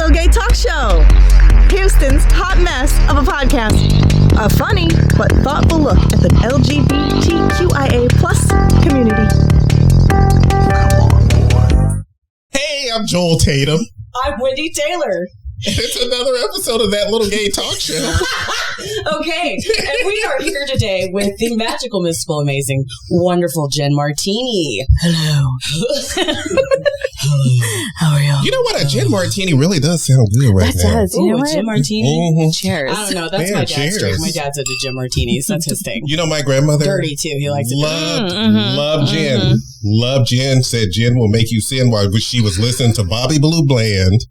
Little Gay Talk Show, Houston's hot mess of a podcast. A funny but thoughtful look at the LGBTQIA plus community. Hey, I'm Joel Tatum. I'm Wendy Taylor. And it's another episode of That Little Gay Talk Show. Okay, and we are here today with the magical, mystical, amazing, wonderful Gin Martini. Hello. Hello. How are y'all? You know what? A Gin Martini really does sound good right now. That does. You know what? Gin Martini? Mm-hmm. Cheers. I don't know. That's Man, my dad's cheers. drink. My dad's into Gin Martinis. That's his thing. You know, my grandmother Dirty, too. He likes it. loved gin. Loved gin. Said gin will make you sin while she was listening to Bobby Blue Bland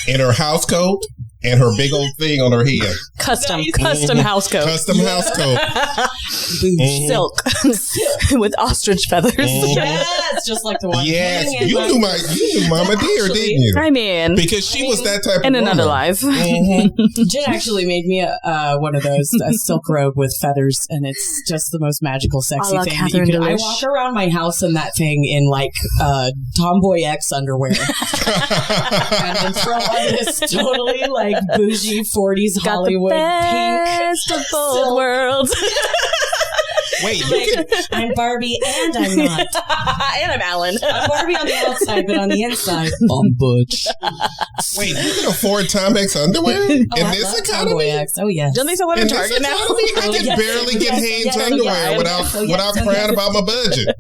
in her house coat and her big old thing on her head. Custom house coat. Custom house coat. Silk. With ostrich feathers. Yes, just like the one. Yes. hanging You in knew my- Mama Dear, Actually, didn't you? I mean, Because she was that type of in woman. another life. Gin actually made me one of those a silk robe with feathers, and it's just the most magical, sexy A la thing. Catherine I Delish. walk around my house in that thing in like Tomboy X underwear, and then throw on this totally like bougie 40s Got Hollywood the best pink of both silk. worlds. Wait, you Like, can... I'm Barbie and I'm not. And I'm Alan. I'm Barbie on the outside, but on the inside, I'm Butch. Wait, you can afford Tom X underwear in Oh, I this love economy? Tomboy X. Oh yes. Don't they sell them In in this Target now? economy, I Oh, can yes. barely get Yes, Hanes yes, underwear yes. without Oh, yes. without Oh, crying yes. about my budget.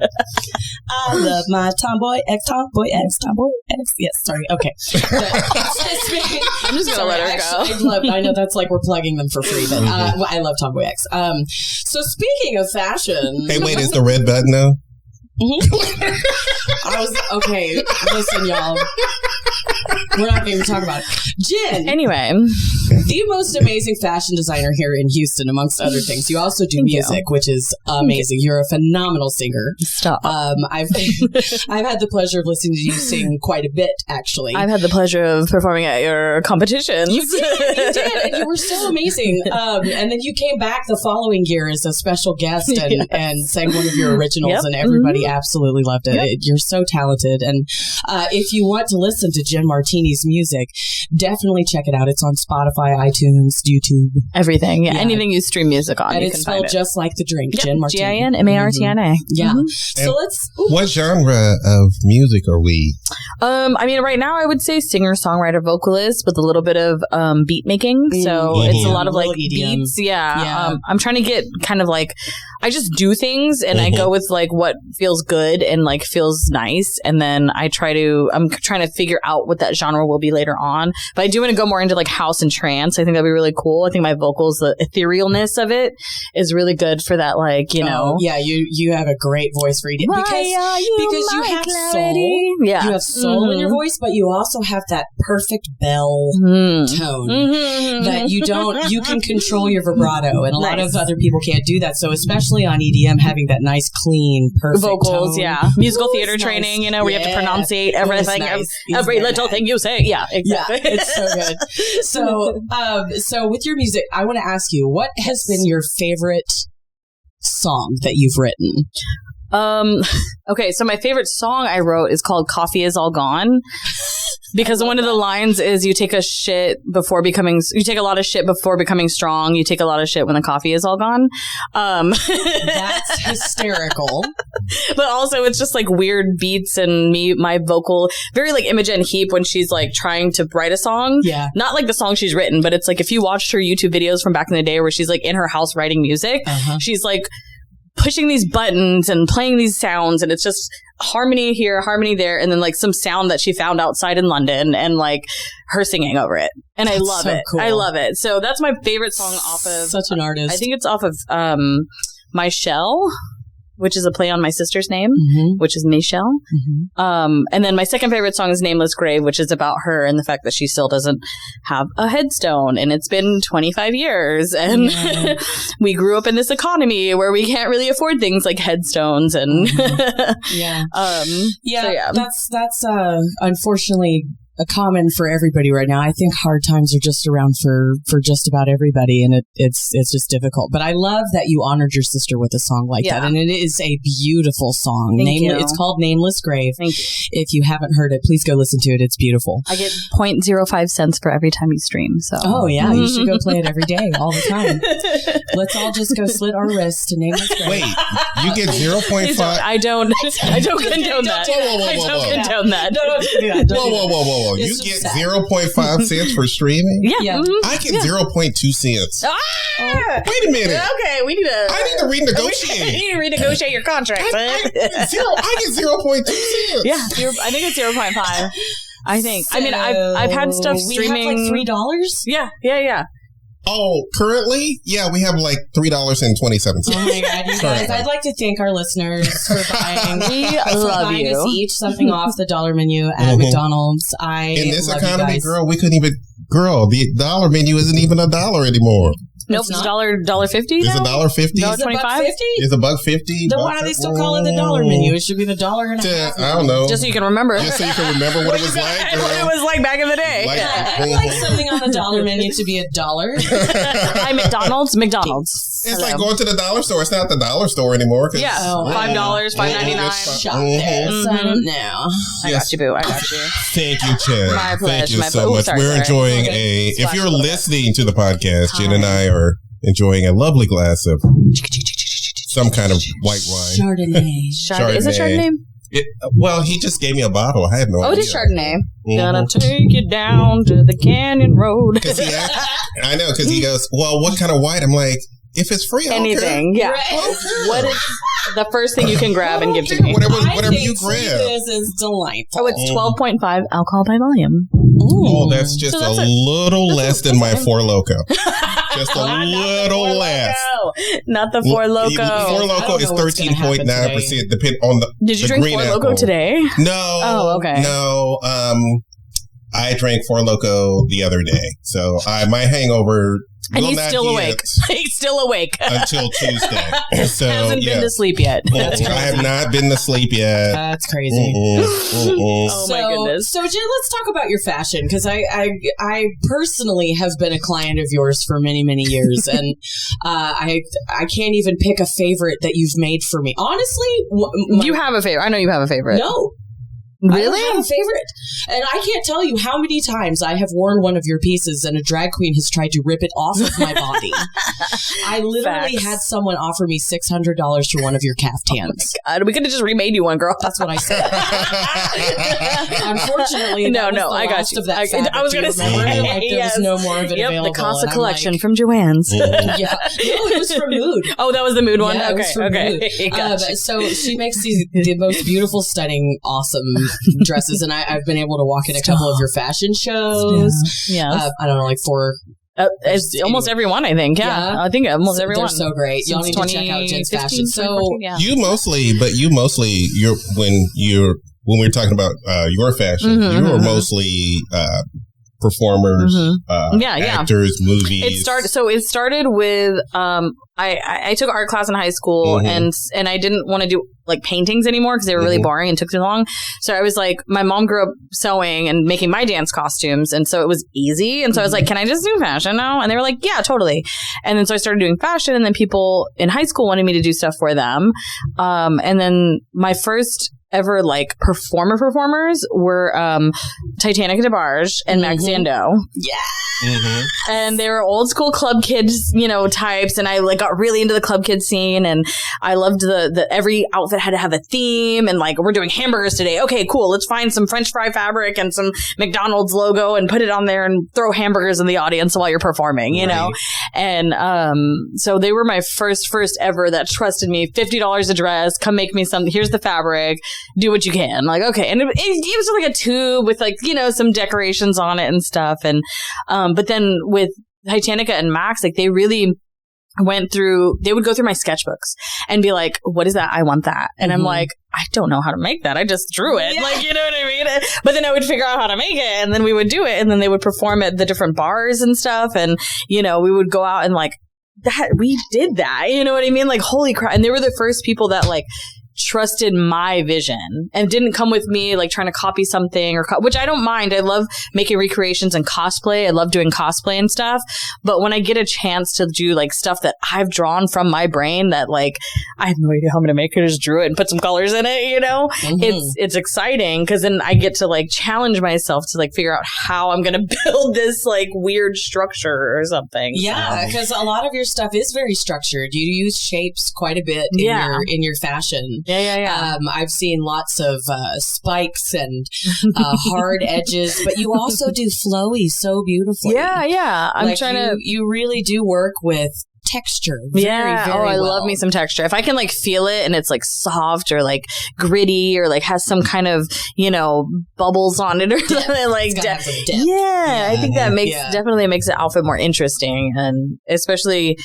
I love my Tomboy X, Tomboy X, Tomboy X. Yes, sorry. Okay. I'm just gonna let her go. I know that's like we're plugging them for free, but I love Tomboy X. So speaking of fashion, Hey, wait, is the red button though? I was okay. Listen, y'all. We're not going to talk about it. Gin, Anyway, the most amazing fashion designer here in Houston, amongst other things. You also do Thank you. music, which is amazing. You're a phenomenal singer. stop. I've had the pleasure of listening to you sing quite a bit, actually. I've had the pleasure of performing at your competitions. You did, and you were so amazing. And then you came back the following year as a special guest and sang one of your originals, Yep. and everybody absolutely loved it. You're so talented, and if you want to listen to Gin Martini's music, definitely check it out. It's on Spotify, iTunes, YouTube, Everything. Yeah. Yeah. Anything you stream music on, and you it's can spelled find it. just like the drink, Gin Martini. GINMARTINA. Yeah. Mhm. So And let's. What genre of music are we? I mean, right now I would say singer, songwriter, vocalist with a little bit of beat making. So Mhm. it's a lot of like Little EDM. beats. Yeah. Yeah. I'm trying to get kind of like, I just do things and I go with like what feels good and like feels nice. And then I'm trying to figure out what that genre will be later on. But I do want to go more into like house and trance. I think that'd be really cool. I think my vocals, the etherealness of it is really good for that, like, you know. Yeah, you have a great voice for EDM Why because are you my have clarity? soul. Yeah. You have soul in your voice, but you also have that perfect bell tone that you can control your vibrato, and a lot of other people can't do that. So especially on EDM, having that nice, clean, perfect vocals, tone. yeah. Musical Ooh, theater it's training, nice. you know, where you have to Yeah. pronunciate Ooh, it's everything, nice. It's every very little nice. thing you say. Yeah, exactly. Yeah, it's so good. So with your music, I want to ask you, what has been your favorite song that you've written? Okay, so my favorite song I wrote is called Coffee Is All Gone. Because one of the lines is you take a lot of shit before becoming strong. You take a lot of shit when the coffee is all gone. That's hysterical. But also it's just like weird beats and my vocal, very like Imogen Heap when she's like trying to write a song. Yeah. Not like the song she's written, but it's like if you watched her YouTube videos from back in the day where she's like in her house writing music, she's like pushing these buttons and playing these sounds, and it's just harmony here, harmony there, and then like some sound that she found outside in London and like her singing over it. And I love so it. cool. I love it. So that's my favorite song off of Such an artist. I think it's off of My Shell, which is a play on my sister's name, which is Michelle. And then my second favorite song is Nameless Grave, which is about her and the fact that she still doesn't have a headstone. And it's been 25 years. And we grew up in this economy where we can't really afford things like headstones. And Yeah. so, yeah. That's unfortunately common for everybody right now. I think hard times are just around for just about everybody, and it's just difficult. But I love that you honored your sister with a song like that, and it is a beautiful song. Thank you. It's called Nameless Grave. Thank you. If you haven't heard it, please go listen to it. It's beautiful. I get 0.05 cents for every time you stream. So. Oh yeah, you should go play it every day, all the time. Let's all just go slit our wrists to Nameless Grave. Wait, you get 0.5? I don't condone that. I don't condone that. Whoa. You get 0.5 cents for streaming? Yeah. I get 0.2 cents. Wait a minute. Okay, I need to renegotiate. You need to renegotiate your contract. I get 0.2 cents. Yeah, I think it's 0.5. I think. So, I mean, I've had stuff streaming. We have $3? Yeah. Oh, currently? Yeah, we have like $3.27. Oh my God, you guys. I'd like to thank our listeners for buying. We love you. Us each something off the dollar menu at McDonald's. In this economy, girl, we couldn't even. Girl, the dollar menu isn't even $1 anymore. Nope, it's $1.50. Is it $1.50? $1.25? Is it $1.50? Then why do they still call it the dollar menu? It should be the $1.50. I don't know. Just so you can remember. Just so you can remember what it was like. What it was like back in the day. I'd like something on the dollar menu to be $1. Hi, McDonald's. It's like going to the dollar store. It's not the dollar store anymore. Yeah, $5, $5.99. Shop there. No. I got you, boo. I got you. Thank you, Chad. My pleasure. Thank you so much. We're enjoying if you're listening to the podcast, Jen and I are enjoying a lovely glass of some kind of white wine. Chardonnay. Is it Chardonnay? Well, he just gave me a bottle. I had no idea. Oh, it is Chardonnay. Gonna take you down to the Canyon Road. I know, because he goes, well, what kind of white? I'm like, if it's free, anything. Yeah. What is the first thing you can grab and give to me? Whatever you grab. This is delightful. Oh, it's 12.5 alcohol by volume. Oh, that's just a little less than my Four Loko. Just a little less. Not the Four Loko. Four Loko is 13.9%. Depend on the. Did you drink Four Loko today? No. Oh, okay. No. I drank Four Loko the other day, so my hangover. And he's still awake. He's still awake until Tuesday. So hasn't been to sleep yet. I have not been to sleep yet. That's crazy. Oh my goodness. So Jen, let's talk about your fashion, because I personally have been a client of yours for many, many years, and I can't even pick a favorite that you've made for me. Honestly, you have a favorite. I know you have a favorite. No. Really? I don't have a favorite. And I can't tell you how many times I have worn one of your pieces and a drag queen has tried to rip it off of my body. I literally had someone offer me $600 for one of your caftans. Oh my God. We could have just remade you one, girl. That's what I said. Unfortunately, I got you. I was going to say, there was no more of it available. The Casa collection from Joann's. Yeah. No, it was from Mood. Oh, that was the Mood one? Yeah, Okay. So she makes the most beautiful, stunning, awesome dresses, and I've been able to walk in a couple of your fashion shows. Yeah. I don't know, like 4. It's almost everyone, I think. Yeah. I think almost everyone. They're so great. Y'all need to check out Jen's fashion. So you mostly, when we're talking about your fashion, you were mostly performers, actors, movies. It started with I took art class in high school, and I didn't want to do like paintings anymore because they were really boring and took too long. So I was like, my mom grew up sewing and making my dance costumes, and so it was easy. And so I was like, can I just do fashion now? And they were like, yeah, totally. And then so I started doing fashion, and then people in high school wanted me to do stuff for them. And then my first ever like performers were Titanic DeBarge and Max Sando. Yeah. And they were old school club kids, types, and I like got really into the club kid scene, and I loved the every outfit had to have a theme, and like, we're doing hamburgers today. Okay, cool. Let's find some French fry fabric and some McDonald's logo and put it on there and throw hamburgers in the audience while you're performing, you know? And so they were my first ever that trusted me. $50 a dress, come make me something. Here's the fabric. Do what you can. Like, okay. And it was like a tube with like, some decorations on it and stuff. And but then with Titanica and Max, like they really they would go through my sketchbooks and be like, what is that? I want that. And I'm like, I don't know how to make that. I just drew it. Yeah. Like, you know what I mean? But then I would figure out how to make it, and then we would do it, and then they would perform at the different bars and stuff. And, we would go out and like that. We did that. You know what I mean? Like, holy crap. And they were the first people that like trusted my vision and didn't come with me like trying to copy something which I don't mind. I love making recreations and cosplay. I love doing cosplay and stuff. But when I get a chance to do like stuff that I've drawn from my brain that like I have no idea how I'm going to make it, I just drew it and put some colors in it, you know, it's exciting because then I get to like challenge myself to like figure out how I'm going to build this like weird structure or something. Yeah, because a lot of your stuff is very structured. You use shapes quite a bit in your fashion. Yeah. I've seen lots of spikes and hard edges, but you also do flowy so beautifully. Yeah. I'm trying to. You really do work with texture. Very I well. love me some texture. If I can like feel it and it's like soft or like gritty or like has some kind of, you know, bubbles on it or something like that. I think that definitely makes the outfit more interesting. And especially,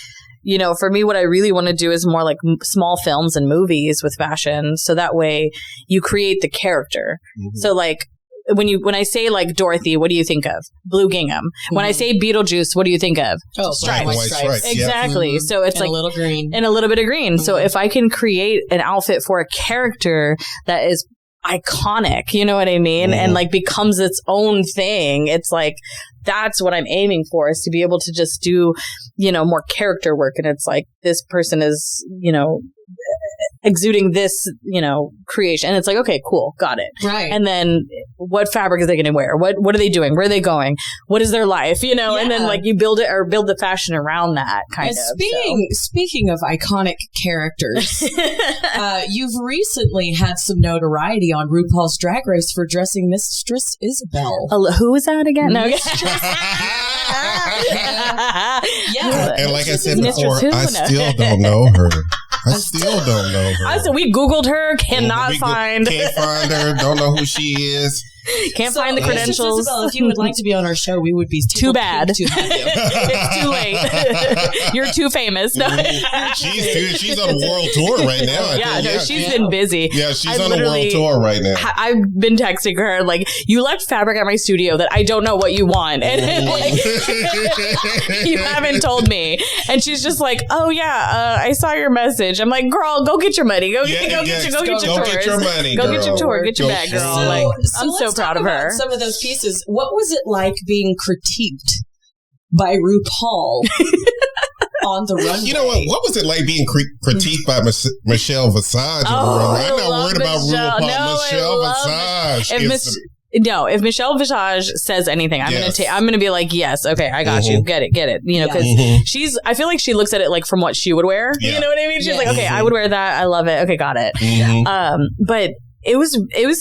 you know, for me, what I really want to do is more like small films and movies with fashion. So that way you create the character. So like, when I say like Dorothy, what do you think of? Blue gingham. When I say Beetlejuice, what do you think of? Oh, stripes. White stripes. Exactly. So it's like a little green and a little bit of green. So if I can create an outfit for a character that is iconic, you know what I mean? And like becomes its own thing. It's like, that's what I'm aiming for, is to be able to just do, you know, more character work. And it's like, this person is, you know, exuding this, you know, creation. And it's like, okay, cool. Got it. Right. And then what fabric is they going to wear? What are they doing? Where are they going? What is their life? You know, and then like you build the fashion around that kind of. Speaking of iconic characters, you've recently had some notoriety on RuPaul's Drag Race for dressing Mistress Isabel. Who was that again? No. And like I said before, I still don't know her. I still don't know her. So we Googled her, can't find her, don't know who she is. Can't find the credentials. Isabel, if you would like to be on our show, we would be too bad to have you. It's too late. You're too famous. No. She's on a world tour right now. She's been busy. Yeah, she's on a world tour right now. I've been texting her like, you left fabric at my studio that I don't know what you want, and like, you haven't told me. And she's just like, oh yeah, I saw your message. I'm like, girl, go get your money. Go get your money. Go get your tour. Get your bag, girl. Like, I'm so proud of her. Some of those pieces. What was it like being critiqued by RuPaul on the runway? You know what? What was it like being critiqued by Michelle Visage? I'm not worried about RuPaul. Michelle Visage. If Michelle Visage says anything, I'm gonna be like, yes, okay, I got you, get it, you know, because I feel like she looks at it like from what she would wear. You know what I mean? She's like, okay, I would wear that. I love it. Okay, got it. But it was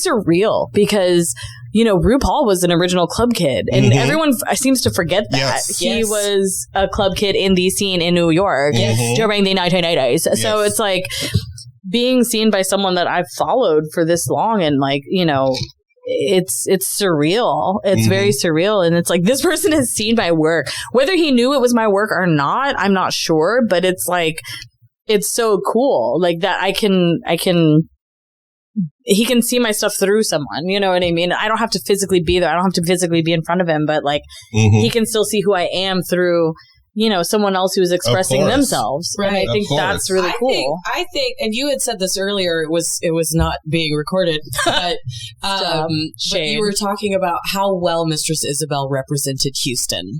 surreal because, you know, RuPaul was an original club kid, and everyone seems to forget that he was a club kid in the scene in New York during the 1980s. So it's like being seen by someone that I've followed for this long, and like, you know, it's surreal. It's very surreal. And it's like, this person has seen my work. Whether he knew it was my work or not, I'm not sure. But it's like, it's so cool. Like that he can see my stuff through someone. You know what I mean? I don't have to physically be there. I don't have to physically be in front of him. But like, he can still see who I am through, you know, someone else who's expressing themselves. Right. And I think that's really cool. I think, and you had said this earlier, it was not being recorded, but, but you were talking about how well Mistress Isabel represented Houston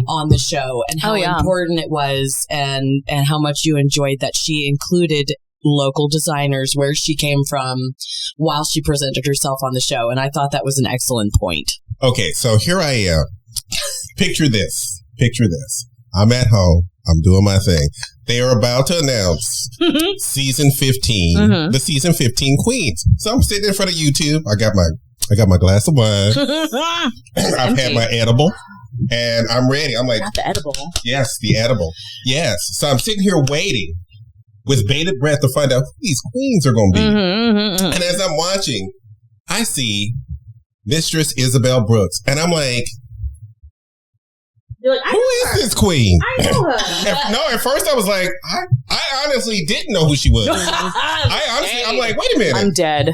on the show, and how important it was, and how much you enjoyed that she included local designers, where she came from, while she presented herself on the show. And I thought that was an excellent point. Okay, so here I am. Picture this. I'm at home. I'm doing my thing. They are about to announce season 15, the season 15 queens. So I'm sitting in front of YouTube. I got my glass of wine. I've had my edible, and I'm ready. I'm like, not the edible. Yes, the edible. Yes. So I'm sitting here waiting with bated breath to find out who these queens are going to be. And as I'm watching, I see Mistress Isabel Brooks, and I'm like, you're like, who is this queen? I know her. At first I was like, I honestly didn't know who she was. I'm like, wait a minute. I'm dead.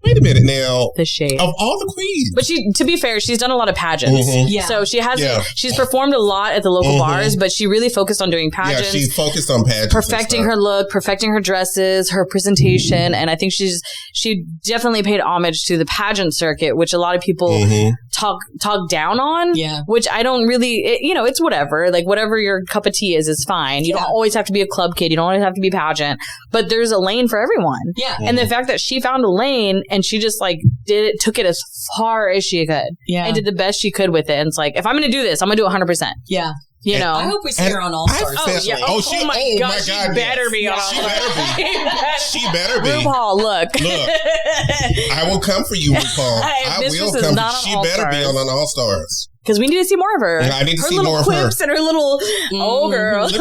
wait a minute now. The shade. Of all the queens. But to be fair, she's done a lot of pageants. Yeah. So she's performed a lot at the local bars, but she really focused on doing pageants. Yeah, she's focused on pageants. Perfecting her look, perfecting her dresses, her presentation. And I think she definitely paid homage to the pageant circuit, which a lot of people talk down on. Yeah. Which I don't really, it's whatever. Like whatever your cup of tea is fine. You don't always have to be a club kid. You don't always have to be pageant. But there's a lane for everyone. Yeah. And the fact that she found a lane and she just like took it as far as she could. Yeah. And did the best she could with it. And it's like, if I'm going to do this, I'm going to do 100%. Yeah. You know, I hope we see her on All Stars. Oh my God, she better be on All Stars. She better be. RuPaul, look. I will come for you, RuPaul. I will come. She better be on All Stars. Because we need to see more of her. I need to see more of her. Her little quips and her little, girl. Let me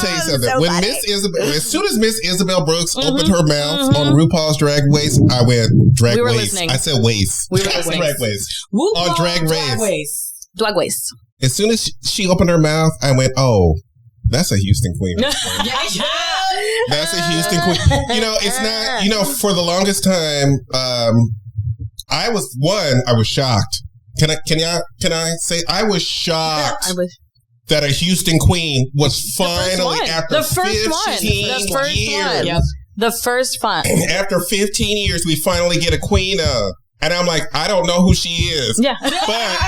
tell you something. So when as soon as Miss Isabel Brooks opened her mouth on RuPaul's Drag Race, I went, Drag Race. Listening. I said Waste. We were listening. Drag Race. On Drag Race. Drag Race. As soon as she opened her mouth, I went, oh, that's a Houston queen. That's a Houston queen. It's not, for the longest time, I was shocked. Can I say I was shocked that a Houston queen was finally after 15 years. Yep. The first one. After 15 years, we finally get a queen of. And I'm like, I don't know who she is. Yeah. But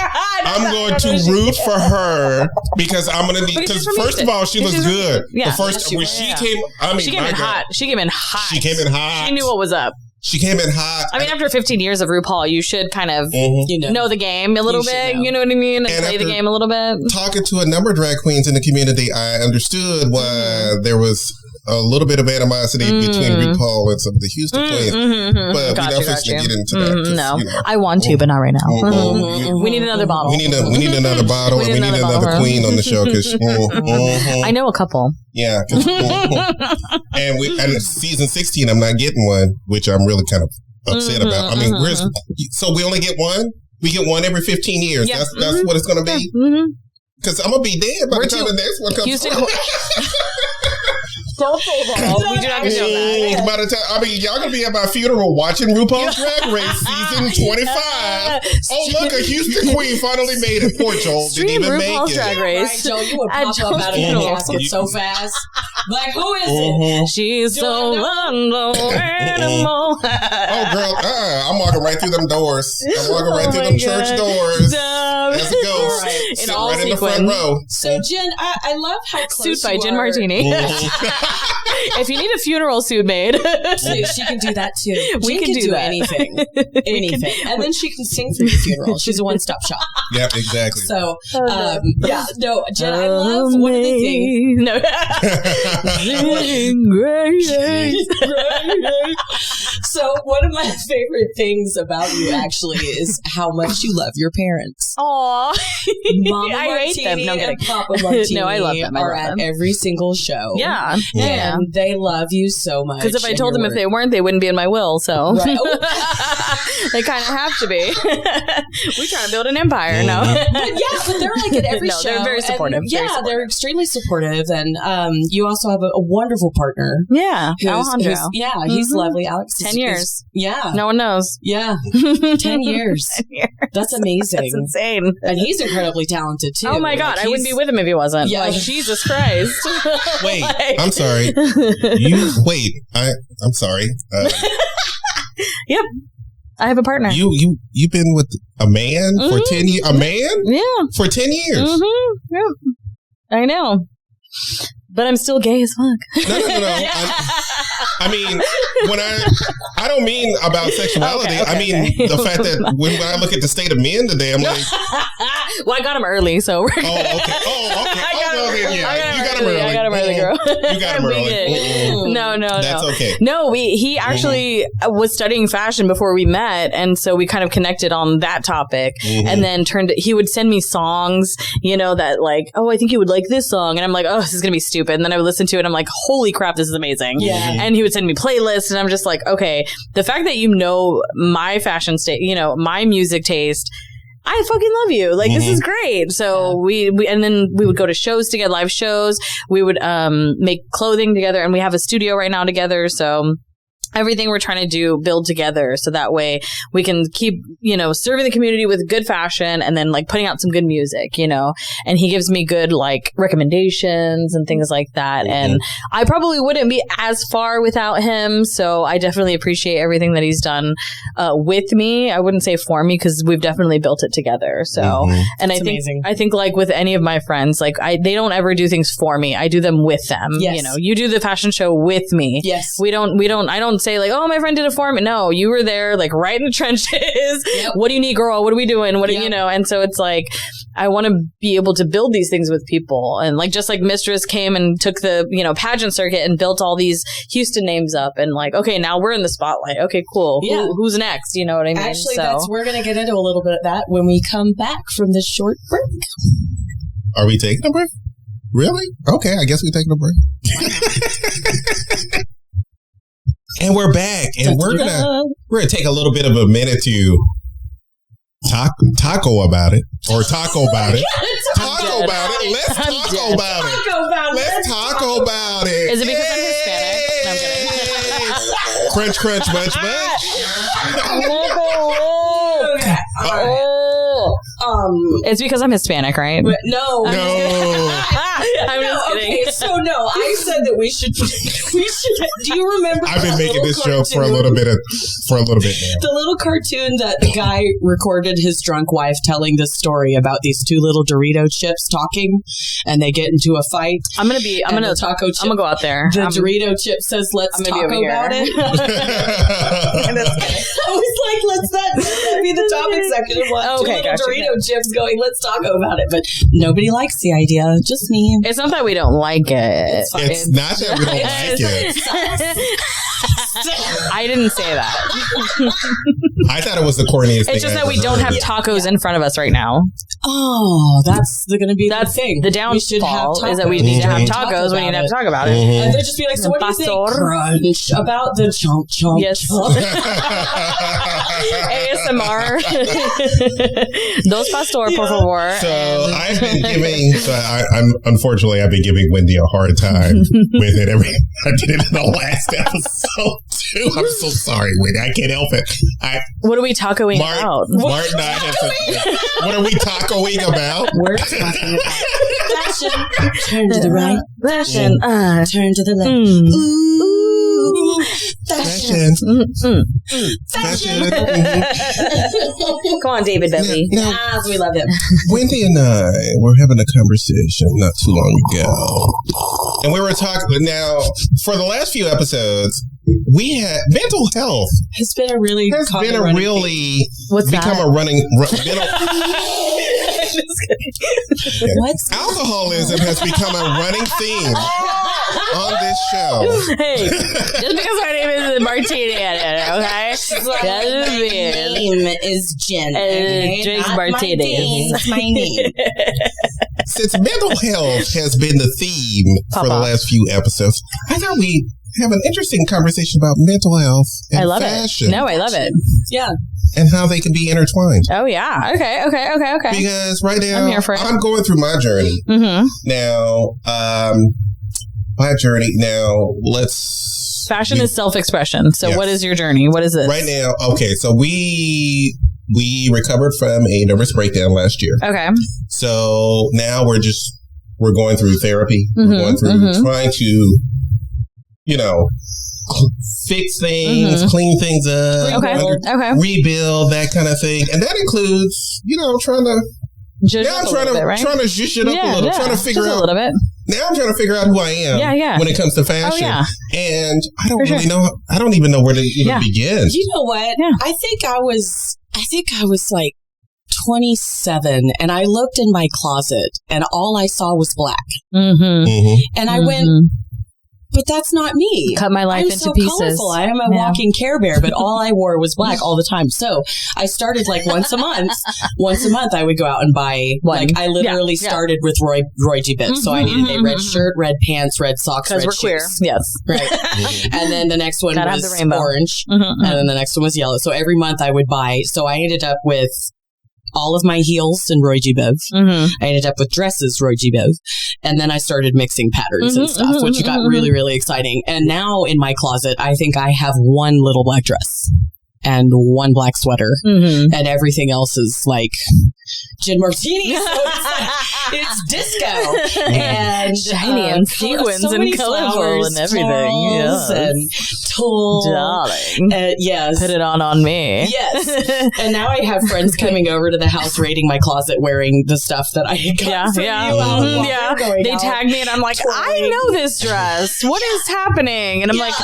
I'm going to root for her because I'm going to need, because first of all, she looks good. Yeah. When she came, she came in hot. She came in hot. She knew what was up. She came in hot. I mean, after 15 years of RuPaul, you should kind of know the game a little bit. You know what I mean? And play the game a little bit. Talking to a number of drag queens in the community, I understood why there was a little bit of animosity between RuPaul and some of the Houston queens. But we're not fixing to get into that. No. I want to, but not right now. We need another bottle. We need another bottle, and we need another queen on the show. I know a couple. Yeah. And season 16, I'm not getting one, which I'm really kind of upset about. I mean, so we only get one? We get one every 15 years. Yeah. That's what it's going to be? Because I'm going to be dead by the time the next one comes Houston. Don't say that. We do not condone that. By the time, y'all gonna be at my funeral watching RuPaul's Drag Race season 25. Oh, look, a Houston queen finally made it. Poor Joel didn't even make it. Drag Race. Right, Joel, you would pop up out of the casket so fast. Like, who is it? She's so animal. Oh, girl, I'm walking right through them doors. I'm walking right through them church doors as a ghost. Sitting right in the front row. So, Jen, I love how close Suit by Gin Martini. If you need a funeral suit made, she can do that too. We can do anything. And then she can sing for your funeral. She's a one-stop shop. Yep, exactly. So, Jen, I love one of the things. No. So, one of my favorite things about you actually is how much you love your parents. Aww. Mama Martini and Papa Martini I love them. are at every single show. Yeah. And they love you so much. Because if I told them if they weren't, they wouldn't be in my will. So they kind of have to be. We're trying to build an empire. No. But they're like at every show. They're very supportive. They're extremely supportive. And you also have a wonderful partner. Yeah. Alejandro. He's lovely. Alex 10 years. Yeah. No one knows. Yeah. 10 years. 10 years. That's amazing. That's insane. And he's incredibly talented too. Oh my God. I wouldn't be with him if he wasn't. Yeah. Like, Jesus Christ. Wait, I'm sorry. I'm sorry. Yep. I have a partner. You've been with a man for 10 years? A man? Yeah. For 10 years? Yep. I know. But I'm still gay as fuck. No. I mean, when I don't mean about sexuality. I mean the fact that when I look at the state of men today, I'm like, well, I got him early, so we're good. Oh, okay. You got him early. I got him early, girl. You got him early. No. That's okay. No, he actually was studying fashion before we met, and so we kind of connected on that topic, and then he would send me songs, that like, oh, I think you would like this song, and I'm like, oh, this is gonna be stupid. And then I would listen to it and I'm like, holy crap, this is amazing. Yeah. And he would send me playlists and I'm just like, okay, the fact that my fashion state, my music taste, I fucking love you. Like, this is great. So we and then we would go to shows together, live shows. We would make clothing together, and we have a studio right now together. So everything we're trying to do, build together, so that way we can keep, serving the community with good fashion and then like putting out some good music, and he gives me good like recommendations and things like that. And I probably wouldn't be as far without him. So I definitely appreciate everything that he's done with me. I wouldn't say for me, because we've definitely built it together. So, and I think like with any of my friends, like they don't ever do things for me. I do them with them. Yes. You do the fashion show with me. Yes. I don't say like, oh, my friend did it for me. No, you were there like right in the trenches. Yep. What do you need, girl? What are we doing? And so it's like, I want to be able to build these things with people. And like, just like Mistress came and took the, pageant circuit and built all these Houston names up, and like, okay, now we're in the spotlight. Okay, cool. Yeah. Who's next? You know what I mean? Actually, we're going to get into a little bit of that when we come back from this short break. Are we taking a break? Really? Okay, I guess we're taking a break. And we're back, and we're gonna take a little bit of a minute to taco about it. Let's talk about it. Let's talk about it. Is it because I'm Hispanic? No, I'm kidding. Crunch, crunch, munch, munch. Okay. It's because I'm Hispanic, right? No. I'm just kidding. Okay, so no, I said that we should. Do you remember? I've been making this joke for a little bit now. The little cartoon that the guy recorded his drunk wife telling this story about these two little Dorito chips talking, and they get into a fight. I'm gonna taco chip. I'm gonna go out there. The Dorito chip says, "Let's talk about it." I was like, "Let's that be the topic section." Two little Dorito chips going, "Let's talk about it," but nobody likes the idea. Just me. It's not that we don't like it. It's not that we don't like it. I didn't say that. I thought it was the corniest thing. It's just that we don't have tacos in front of us right now. Oh, that's going to be the thing. The downfall is that we need to have tacos. We need to have to talk about it. And they'll just be like, so what do you think, Crunch, about the chomp chomp? Yes. ASMR. Dos pastor, por favor. So I've been giving. Unfortunately, I've been giving Wendy a hard time with it. I did it in the last episode too. I'm so sorry, Wendy. I can't help it. What are we tacoing about? What are we tacoing about? We're talking about fashion. Turn to the right. Fashion. Turn to the left. Ooh. Fashion. Fashion. Come on, David Bowie. We love him. Wendy and I were having a conversation not too long ago. And we were talking, now, for the last few episodes, we had mental health. It's been a really alcoholism has become a running theme on this show. Hey, just because our name is Martini in it, okay? My name is Jen. Drinks martinis. It's my name. Since mental health has been the theme for the last few episodes, I thought we have an interesting conversation about mental health and fashion. No, I love it. Yeah. And how they can be intertwined. Oh, yeah. Okay. Because right now, I'm here for it. I'm going through my journey. Mm-hmm. Now, Fashion is self-expression. So what is your journey? What is this? Right now, okay, so we recovered from a nervous breakdown last year. Okay. So now we're going through therapy. Mm-hmm, we're going through trying to, fix things, clean things up, rebuild, that kind of thing. And that includes, trying to trying to zhuzh it up a little, trying to figure out a little bit. Now I'm trying to figure out who I am when it comes to fashion. And I don't really know. I don't even know where to even begin. You know what? Yeah. I think I was like 27 and I looked in my closet and all I saw was black. And I went, but that's not me. Cut my life into pieces. Colorful. I am a walking Care Bear, but all I wore was black all the time. So I started like once a month. Once a month, I would go out and buy. Like I literally started with Roy G. Biv. So I needed a red shirt, red pants, red socks, red shoes. Because we're queer. Yes. Right. And then the next one was orange. And then the next one was yellow. So every month I would buy. So I ended up with all of my heels in Roy G. Biv. Mm-hmm. I ended up with dresses, Roy G. Biv. And then I started mixing patterns and stuff, which got really, really exciting. And now in my closet, I think I have one little black dress and one black sweater, and everything else is like Gin Martini. So it's disco and shiny and sequins and colorful and everything. Yes. And tulle. Darling. Yes. Put it on me. Yes. And now I have friends coming over to the house raiding my closet wearing the stuff that I had got from you. They tag me and I'm like, I know this dress. What is happening? And I'm like,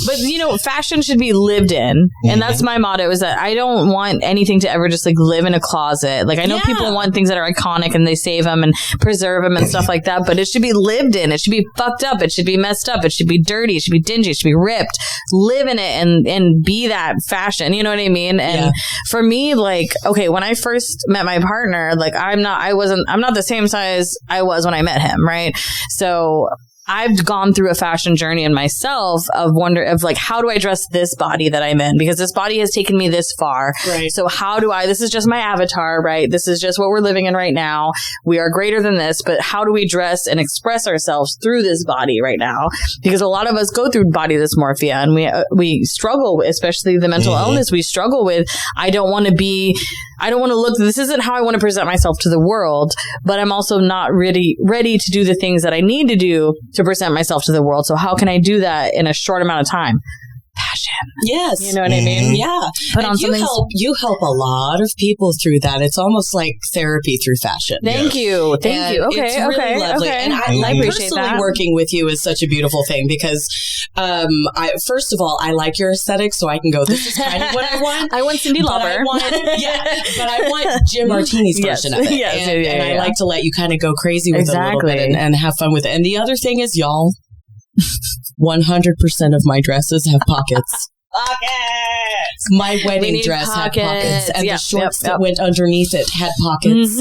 but fashion should be lived in. And that's my motto, is that I don't want anything to ever just like live in a closet. Like I know people want things that are iconic and they save them and preserve them and stuff like that, but it should be lived in. It should be fucked up. It should be messed up. It should be dirty. It should be dingy. It should be ripped. Live in it and be that fashion. You know what I mean? And for me, like, okay, when I first met my partner, like I'm not the same size I was when I met him. Right. So I've gone through a fashion journey in myself of like, how do I dress this body that I'm in? Because this body has taken me this far. Right. So this is just my avatar, right? This is just what we're living in right now. We are greater than this, but how do we dress and express ourselves through this body right now? Because a lot of us go through body dysmorphia and we struggle with, especially the mental illness, we struggle with, I don't want to look, this isn't how I want to present myself to the world, but I'm also not ready to do the things that I need to do to present myself to the world. So how can I do that in a short amount of time? Passion. Yes. You know what I mean? Yeah. Put on something. You help a lot of people through that. It's almost like therapy through fashion. Thank you. Okay. It's really lovely. Okay. And I appreciate personally that. Working with you is such a beautiful thing because, first of all, I like your aesthetic, so I can go, this is kind of what I want. I want Cindy Lauper. But I want Gin Martini's version of it. Yes, and I like to let you kind of go crazy with it a little bit and have fun with it. And the other thing is, y'all, 100% of my dresses have pockets. Pockets! My wedding dress had pockets. And the shorts that went underneath it had pockets.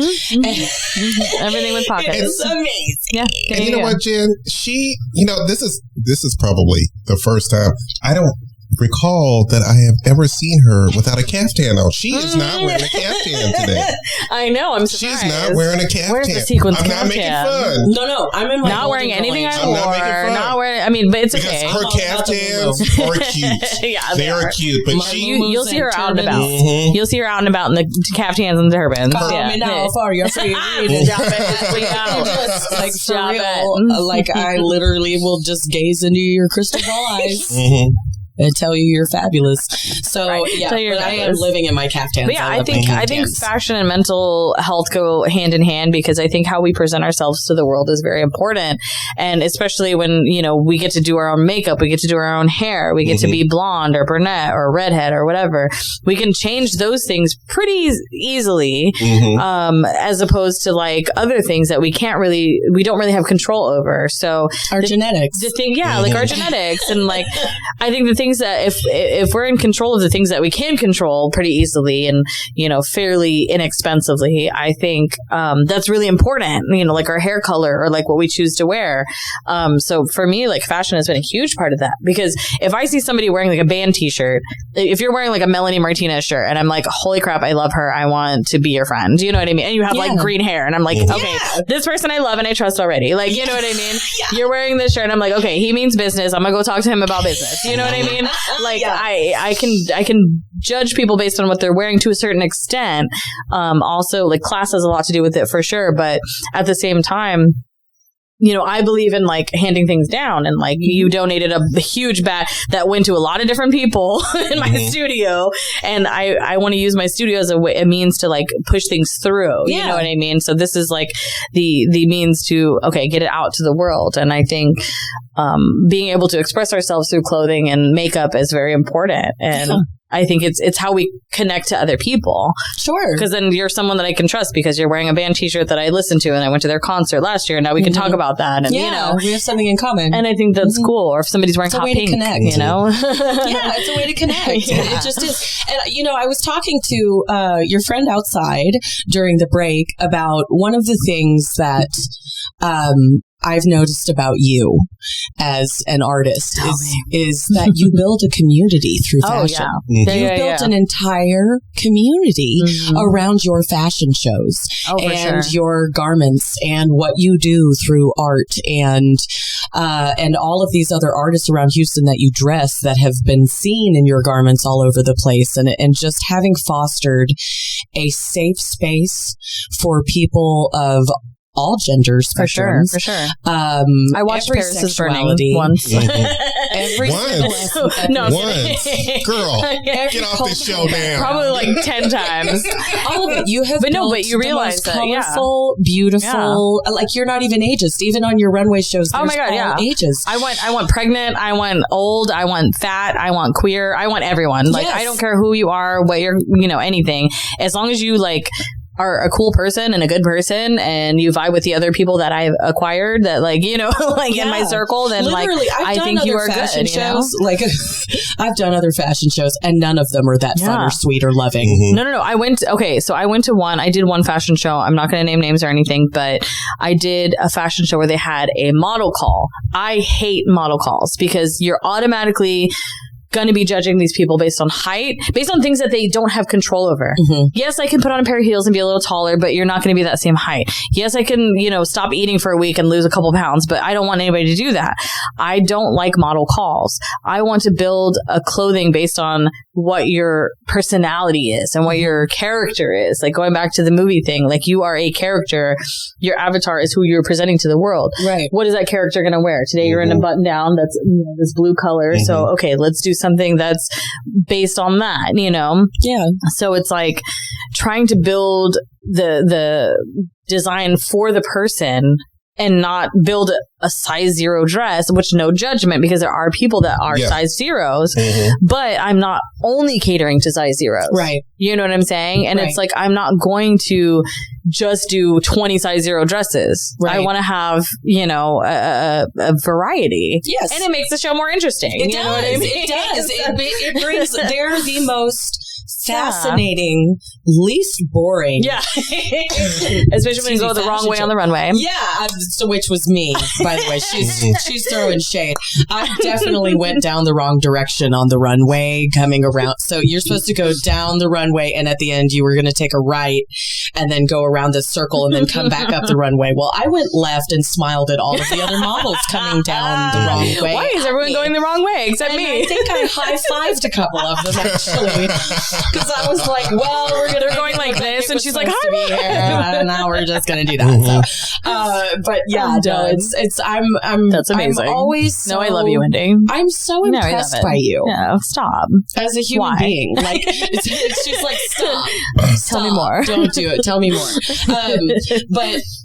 Everything with pockets. It's amazing. Yeah. And you know what, Jen? This is probably the first time. I don't recall that I have ever seen her without a caftan on. She is not wearing a caftan today. I know. I'm surprised. She's not wearing a caftan. Where's the sequins I'm caftan? not making fun. No. I'm in my not wearing anything I wore. I'm not making fun. Not wearing. I mean, but it's because okay. Her caftans are cute. Yeah, they are cute. But you'll see her out and about. You'll see her out and about in the caftans and turbans. Now for your free reading. Like for real. Like I literally will just gaze into your crystal ball eyes. And tell you you're fabulous. So but I am living in my caftans. But yeah, I think fashion and mental health go hand in hand because I think how we present ourselves to the world is very important. And especially when, we get to do our own makeup, we get to do our own hair, we get to be blonde or brunette or redhead or whatever. We can change those things pretty easily, as opposed to like other things that we don't really have control over. So our genetics. The thing, like our genetics. And like, I think the things that if we're in control of the things that we can control pretty easily and fairly inexpensively, I think that's really important, like our hair color or like what we choose to wear. So for me, like fashion has been a huge part of that because if I see somebody wearing like a band t-shirt, if you're wearing like a Melanie Martinez shirt and I'm like, holy crap, I love her, I want to be your friend, you know what I mean? And you have like green hair and I'm like, okay, this person I love and I trust already, like, you know what I mean? You're wearing this shirt and I'm like, okay, he means business, I'm gonna go talk to him about business, you know what I mean? Like I can judge people based on what they're wearing to a certain extent. Also, like class has a lot to do with it for sure, but at the same time, I believe in like handing things down and like you donated a huge bag that went to a lot of different people in my studio. And I want to use my studio as a means to like push things through. You know what I mean? So this is like the means to, get it out to the world. And I think being able to express ourselves through clothing and makeup is very important. And I think it's how we connect to other people. Sure. Because then you're someone that I can trust because you're wearing a band t-shirt that I listened to and I went to their concert last year and now we can talk about that. And, we have something in common. And I think that's cool. Or if somebody's wearing hot pink, connect. Yeah, it's a way to connect. It just is. And, I was talking to your friend outside during the break about one of the things that I've noticed about you as an artist is that you build a community through fashion. You built an entire community around your fashion shows and your garments and what you do through art and all of these other artists around Houston that you dress that have been seen in your garments all over the place, and just having fostered a safe space for people of all gender spectrums. For sure. I watched Paris is Burning once. Every once. Girl, get off this show now. Probably like 10 times. All of it. You have but you realize the most colorful, beautiful, like you're not even ageist. Even on your runway shows, there's all ages. I want pregnant, I want old, I want fat, I want queer, I want everyone. Like, I don't care who you are, what you're, anything. As long as you like are a cool person and a good person and you vibe with the other people that I've acquired that like, in my circle, then literally, I think you are good. Shows, like I've done other fashion shows and none of them are that fun or sweet or loving. No. I went to one, I did one fashion show. I'm not going to name names or anything, but I did a fashion show where they had a model call. I hate model calls because you're automatically going to be judging these people based on height, based on things that they don't have control over. Yes, I can put on a pair of heels and be a little taller, but you're not going to be that same height. Yes, I can, stop eating for a week and lose a couple pounds, but I don't want anybody to do that. I don't like model calls. I want to build a clothing based on what your personality is and what your character is. Like going back to the movie thing, like you are a character. Your avatar is who you're presenting to the world. Right. What is that character going to wear? Today you're in a button down that's this blue color. So, okay, let's do something that's based on that, Yeah. So it's like trying to build the design for the person and not build a size 0 dress, which no judgment because there are people that are size 0s, but I'm not only catering to size 0s. Right. You know what I'm saying? And it's like, I'm not going to just do 20 size 0 dresses. Right. I want to have, a variety. Yes. And it makes the show more interesting. It does. Know what I mean? It does. It brings, they're the most fascinating, least boring. Yeah. Especially when you go the wrong way on the runway. Yeah. So which was me, by the way. She's throwing shade. I definitely went down the wrong direction on the runway coming around. So you're supposed to go down the runway and at the end you were going to take a right and then go around this circle and then come back up the runway. Well, I went left and smiled at all of the other models coming down the wrong way. Why is everyone going the wrong way except me? I think I high-fived a couple of them actually. Because I was like, well, they're going like this, and she's like, hi, and now we're just gonna do that. So, but yeah, I'm that's amazing. I'm always I love you, Wendy. I'm so impressed by you. No, stop. As a human being, like she's like, stop. Tell me more. Don't do it. Tell me more.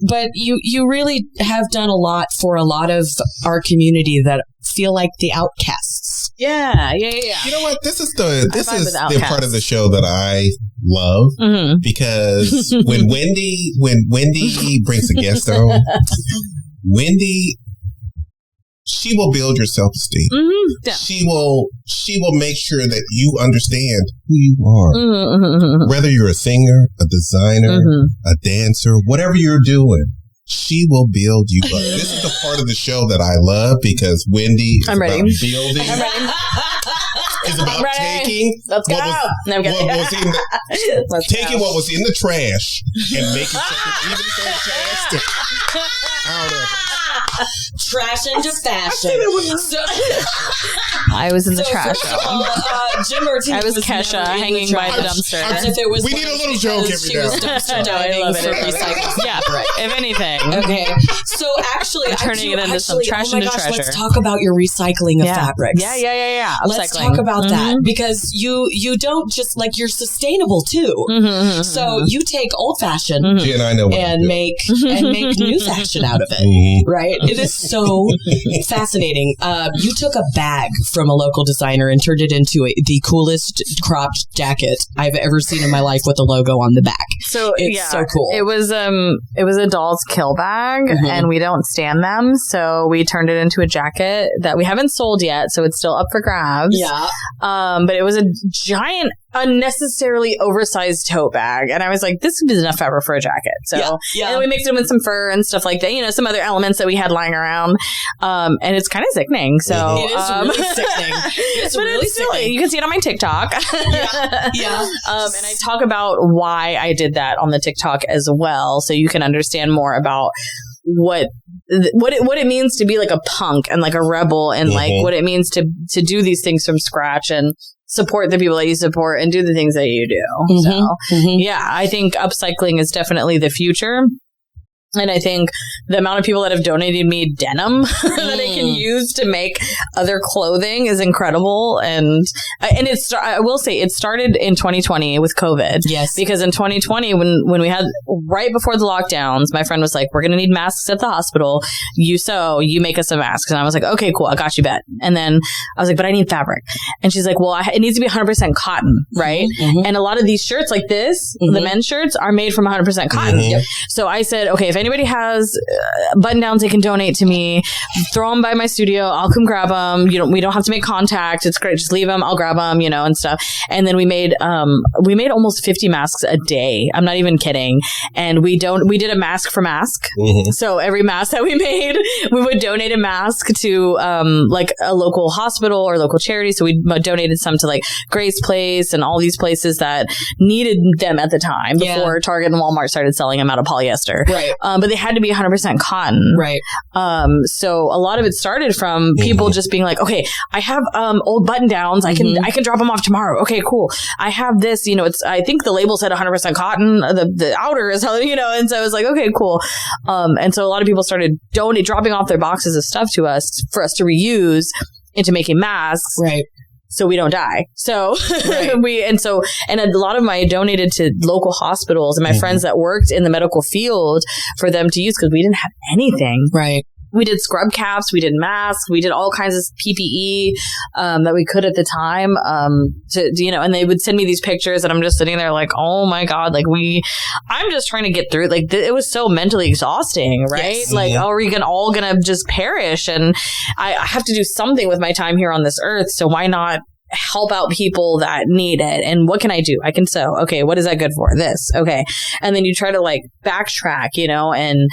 But you really have done a lot for a lot of our community that feel like the outcasts. Yeah. You know what? This is the part of the show that I love because when Wendy brings a guest on, Wendy, she will build your self-esteem. Yeah. She will make sure that you understand who you are. Whether you're a singer, a designer, a dancer, whatever you're doing. She will build you up. This is the part of the show that I love because Wendy is about building. I'm ready. Is about taking what was in the trash and making something even fantastic out of it. Trash into fashion. I was in the trash. Gin Martini. I was Kesha hanging by the dumpster. We need a little joke every now. I love it. Yeah, right. If anything. Okay. So actually, turning it into some trash into treasure. Let's talk about your recycling of fabrics. Yeah. Let's talk about that because you don't just like you're sustainable too. So you take old fashioned and make new fashion out of it. Right? It is so fascinating. You took a bag from a local designer and turned it into the coolest cropped jacket I've ever seen in my life with a logo on the back. So it's so cool. It was a doll's kill bag and we don't stand them. So we turned it into a jacket that we haven't sold yet. So it's still up for grabs. Yeah. But it was a giant unnecessarily oversized tote bag. And I was like, this is enough fabric for a jacket. So and we mixed it with some fur and stuff like that, you know, some other elements that we had lying around. And it's kind of sickening. So it is really sickening. It's really sickening. You can see it on my TikTok. And I talk about why I did that on the TikTok as well, so you can understand more about what it means to be like a punk and like a rebel, and like what it means to do these things from scratch and support the people that you support and do the things that you do. So yeah, I think upcycling is definitely the future. And I think the amount of people that have donated me denim that I can use to make other clothing is incredible. And I will say it started in 2020 with COVID. Yes. Because in 2020, when we had right before the lockdowns, my friend was like, we're going to need masks at the hospital. You make us some masks. And I was like, okay, cool. I got you, bet. And then I was like, but I need fabric. And she's like, well, it needs to be 100% cotton, right? And a lot of these shirts like this, the men's shirts are made from 100% cotton. So I said, okay, if anybody has button downs they can donate to me, throw them by my studio, I'll come grab them. We don't have to make contact. It's great. Just leave them. I'll grab them, and stuff. And then we made almost 50 masks a day. I'm not even kidding. And we did a mask for mask. So every mask that we made, we would donate a mask to like a local hospital or local charity. So we donated some to like Grace Place and all these places that needed them at the time before Target and Walmart started selling them out of polyester. Right. But they had to be 100% cotton. Right. So a lot of it started from people just being like, okay, I have old button downs. I can drop them off tomorrow. Okay, cool. I have this, I think the label said 100% cotton. The outer is how, and so I was like, okay, cool. And so a lot of people started dropping off their boxes of stuff to us for us to reuse into making masks. Right. So we don't die. So and a lot of my donated to local hospitals and my friends that worked in the medical field for them to use because we didn't have anything. Right. We did scrub caps, we did masks, we did all kinds of PPE that we could at the time. And they would send me these pictures, and I'm just sitting there like, oh my god, like I'm just trying to get through. Like it was so mentally exhausting, right? Yes. Like, are we all gonna just perish? And I have to do something with my time here on this earth. So why not help out people that need it? And what can I do? I can sew. Okay, what is that good for? This. Okay, and then you try to like backtrack, and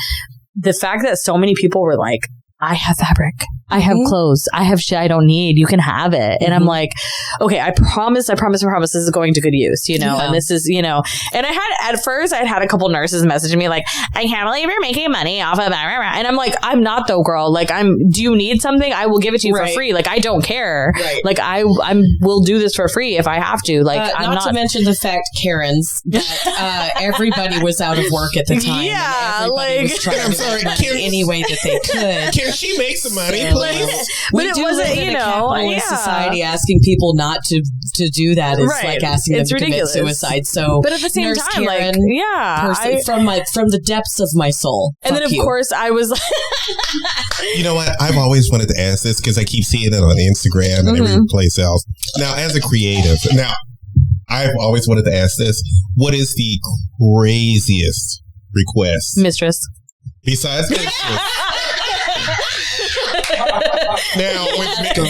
the fact that so many people were like, I have fabric, I have clothes, I have shit I don't need, you can have it. And I'm like, okay, I promise this is going to good use, and this is, and at first I had a couple nurses messaging me like, I can't believe you're making money off of that. And I'm like, I'm not though, girl. Like, do you need something? I will give it to you for free. Like, I don't care. Right. Like, I will do this for free if I have to. Like, not to mention the fact, Karen's, that everybody was out of work at the time. Yeah, and everybody was trying to make money any way that they could. Can she make some money? But it wasn't, live in a capitalist society. Asking people not to do that is like asking them to commit suicide. So, but at the same time, Karen, from the depths of my soul. And then, of course, I was like, you know what? I've always wanted to ask this because I keep seeing it on Instagram and every place else. Now, as a creative, I've always wanted to ask this: what is the craziest request? Mistress. Besides mistress. Now, I feel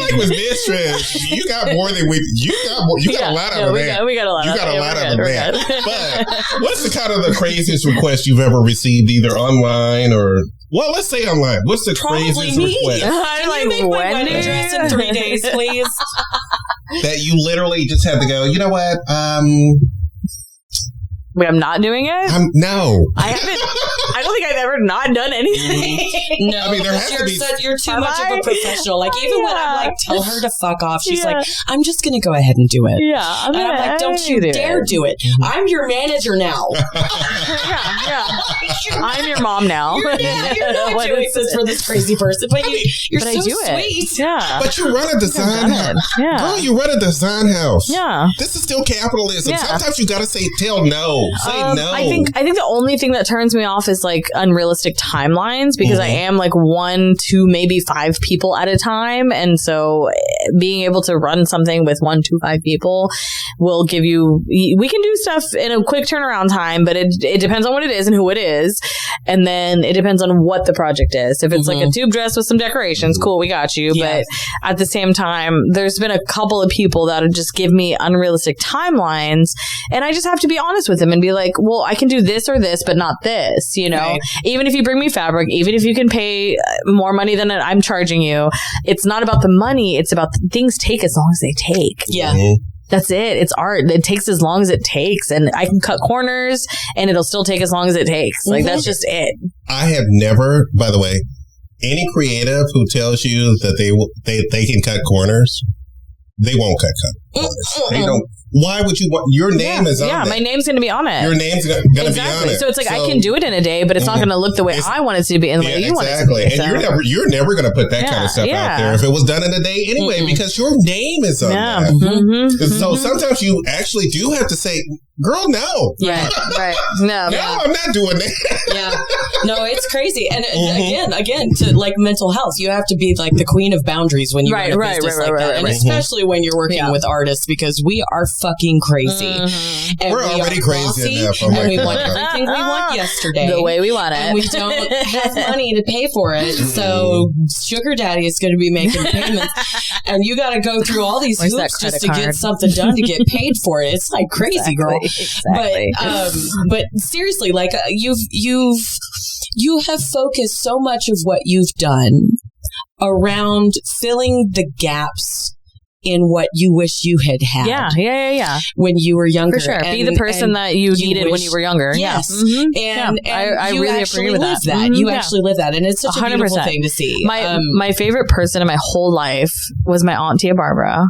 like with mistress, you got more than you got a lot of that. We got a lot of that. But what's the craziest request you've ever received, either online or? Well, let's say online. What's the craziest request? I'm like, make my wedding dress in 3 days, please? That you literally just have to go, you know what? Wait, I'm not doing it? No. I haven't. I don't think I've ever not done anything. No. I mean, there has to be. You're too much of a professional. Like, even when I'm like, tell her to fuck off, she's like, I'm just going to go ahead and do it. Yeah. I'm like, don't you dare do it. I'm your manager now. Yeah. I'm your mom now. You're not doing this for this crazy person, but you're so sweet. Yeah. But you run a design house. Yeah. Girl, you run a design house. Yeah. This is still capitalism. Yeah. Sometimes you got to tell no. Say no. I think the only thing that turns me off is like unrealistic timelines, because I am like 1, 2, maybe 5 people at a time. And so being able to run something with 1, 2, 5 people will give you, we can do stuff in a quick turnaround time, but it depends on what it is and who it is. And then it depends on what the project is. If it's like a tube dress with some decorations, cool, we got you. But at the same time, there's been a couple of people that would just give me unrealistic timelines, and I just have to be honest with them and be like, well, I can do this or this, but not this, you know? Right. Even if you bring me fabric, even if you can pay more money than I'm charging you, it's not about the money. It's about things take as long as they take. Yeah. That's it. It's art. It takes as long as it takes, and I can cut corners and it'll still take as long as it takes. Like, that's just it. I have never, by the way, any creative who tells you that they can cut corners, they won't cut corners. They don't. Why would you want your name is on it? Yeah, my name's going to be on it. Your name's going to be on it. So it's like, I can do it in a day, but it's not going to look the way I want it to be and the way you want it to be. And you're never going to put that kind of stuff out there if it was done in a day anyway, because your name is on that. So sometimes you actually do have to say, girl, no. Right. No, I'm not doing that. No, it's crazy. And again, to like mental health, you have to be like the queen of boundaries when you run a business like that. And especially when you're working with artists, because we are fucking crazy. And we're already crazy enough. And we want everything we want yesterday. The way we want it. And we don't have money to pay for it. So Sugar Daddy is going to be making payments. And you got to go through all these hoops just to get something done to get paid for it. It's like crazy, girl. Exactly. But seriously, like you have focused so much of what you've done around filling the gaps in what you wish you had had. Yeah. When you were younger. For sure. Be the person that you needed when you were younger. Yes. And I you really agree with that. that. You actually live that. And it's such 100%. A beautiful thing to see. My favorite person in my whole life was my Aunt Tia Barbara.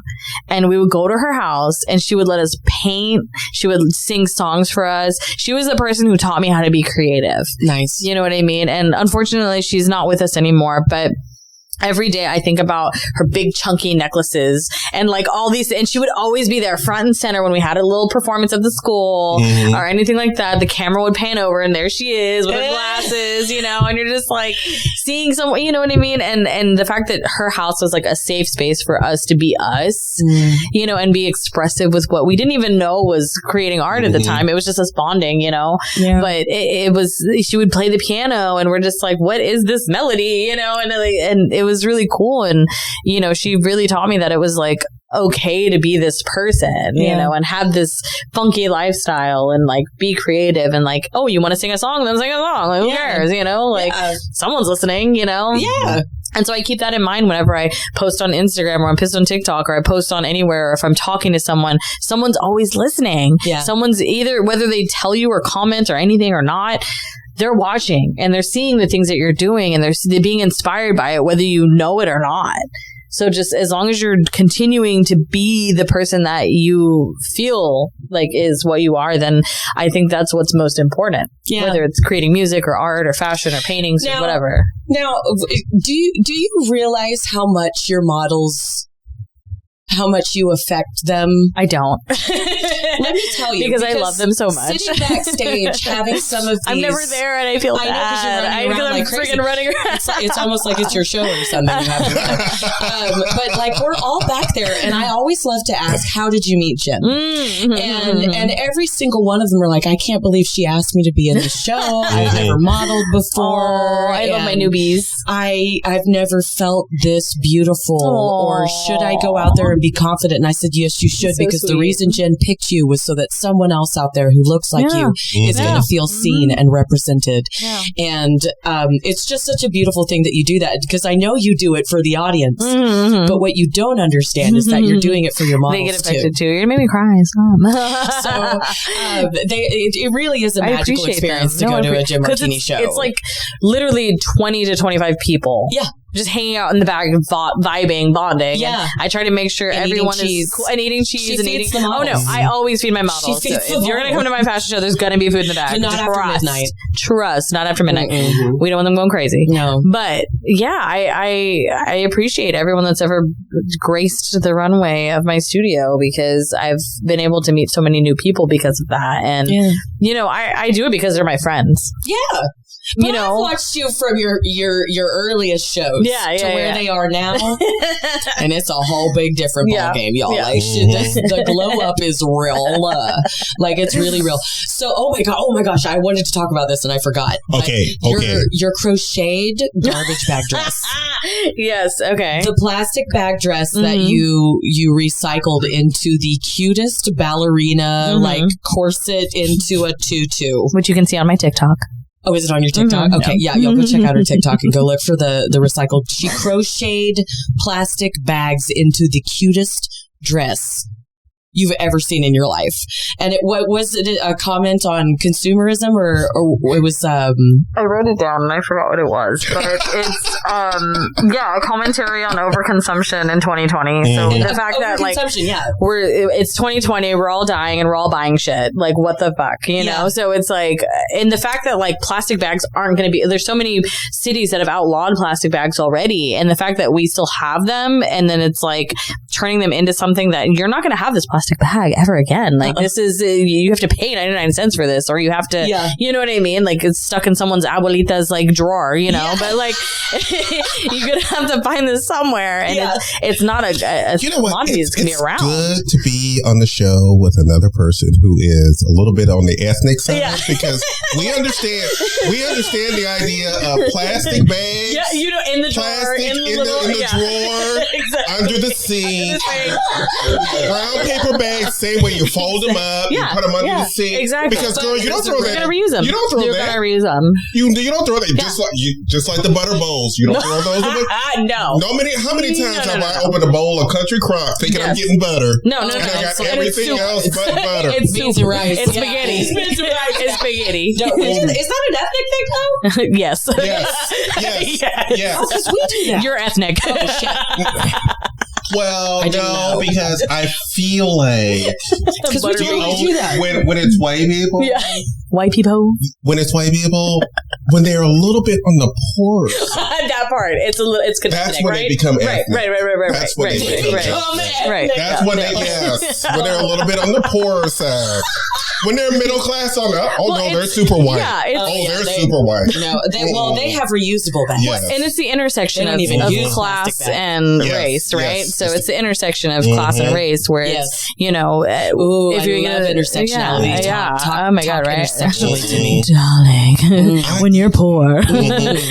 And we would go to her house and she would let us paint. She would sing songs for us. She was the person who taught me how to be creative. Nice. You know what I mean? And unfortunately, she's not with us anymore. But every day I think about her big chunky necklaces and like all these, and she would always be there front and center when we had a little performance at the school or anything like that. The camera would pan over and there she is with her glasses, you know, and you're just like seeing someone, you know what I mean? And the fact that her house was like a safe space for us to be us, you know, and be expressive with what we didn't even know was creating art at the time. It was just us bonding, you know, but it was, she would play the piano and we're just like, what is this melody, you know, and it was really cool. And, you know, she really taught me that it was like okay to be this person, you know, and have this funky lifestyle and like be creative and like, oh, you want to sing a song? Then sing a song. Like, who cares? You know, like someone's listening, you know? Yeah. And so I keep that in mind whenever I post on Instagram or I post on TikTok or I post on anywhere, or if I'm talking to someone, someone's always listening. Yeah. Someone's either, whether they tell you or comment or anything or not, they're watching and they're seeing the things that you're doing and they're being inspired by it, whether you know it or not. So just as long as you're continuing to be the person that you feel like is what you are, then I think that's what's most important. Yeah. Whether it's creating music or art or fashion or paintings or whatever. Now, do you realize how much your models, how much you affect them? I don't. Let me tell you. Because I love them so much. Sitting backstage, having some of these. I'm never there and I feel bad. I know because you're running around like crazy. Running around. It's almost like it's your show or something. But like we're all back there and I always love to ask, how did you meet Jen? And every single one of them are like, I can't believe she asked me to be in the show. I've never modeled before. I love my newbies. I've never felt this beautiful. Or should I go out there and be confident? And I said, yes, you should, because the reason Jen picked you was so that someone else out there who looks like you is going to feel seen and represented. Yeah. And it's just such a beautiful thing that you do that, because I know you do it for the audience, but what you don't understand is that you're doing it for your models. They get affected too. You made me cry. So it really is a magical experience to go to a Gin Martini show. It's like literally 20 to 25 people. Yeah. just hanging out in the back, vibing, bonding. Yeah. I try to make sure everyone is cool and eating cheese and eating. Oh no, I always feed my models. So if you're gonna come to my fashion show, there's gonna be food in the back. But not after midnight. Trust, not after midnight. Mm-hmm. We don't want them going crazy. No, but yeah, I appreciate everyone that's ever graced the runway of my studio because I've been able to meet so many new people because of that, and you know, I do it because they're my friends. Yeah. But I've watched you from your earliest shows to where they are now, and it's a whole big different ball game, y'all. Yeah. Like the glow up is real, like it's really real. So, oh my gosh, I wanted to talk about this and I forgot. Okay. Your crocheted garbage bag dress. Yes. Okay. The plastic bag dress that you recycled into the cutest ballerina like corset into a tutu, which you can see on my TikTok. Oh, is it on your TikTok? Okay, yeah, y'all go check out her TikTok and go look for the recycled. She crocheted plastic bags into the cutest dress you've ever seen in your life. And was it a comment on consumerism or it was I wrote it down and I forgot what it was, but it's a commentary on overconsumption in 2020. So the fact that like it's 2020, we're all dying and we're all buying shit. Like what the fuck, you know? So it's like, and the fact that like plastic bags aren't going to be, there's so many cities that have outlawed plastic bags already, and the fact that we still have them, and then it's like turning them into something that you're not going to have this plastic bag ever again. Like this is you have to pay 99 cents for this, or you have to you know what I mean, like it's stuck in someone's abuelita's like drawer, you know, but like you're gonna have to find this somewhere, and it's not a you know what, commodity that's gonna be around. It's good to be on the show with another person who is a little bit on the ethnic side because we understand the idea of plastic bags, you know, in the drawer, in the drawer exactly. Under the sink, brown paper bags, same way you fold them up, you put them under the sink. Exactly. Because girl, you don't throw that. You're gonna reuse them. You don't throw You're that. Gonna reuse them. You don't throw that. Just like the butter bowls. You don't throw those away. No. How many times have I opened a bowl of country crock thinking I'm getting butter? No. And I got everything else but butter. It's beans and rice. It's spaghetti. It's spaghetti. Is that an ethnic thing though? Yes. Yes. Because we do that. You're ethnic. Oh shit. Well, no, because I feel like because we do that when it's white people. Yeah. White people. When it's white people, when they're a little bit on the porous. That part, it's a little. It's connected. That's when they become ethnic. Right. That's when they become right. That's when they when they're a little bit on the poorer side. When they're middle class on the, they're super white. Yeah, they're super white. No, they have reusable bags. Yes. And it's the intersection of class and race, right? So it's the intersection of class and race where it's, you know, if you're going to intersectionality. Oh my God, right? Intersectionally to me. Darling, when you're poor,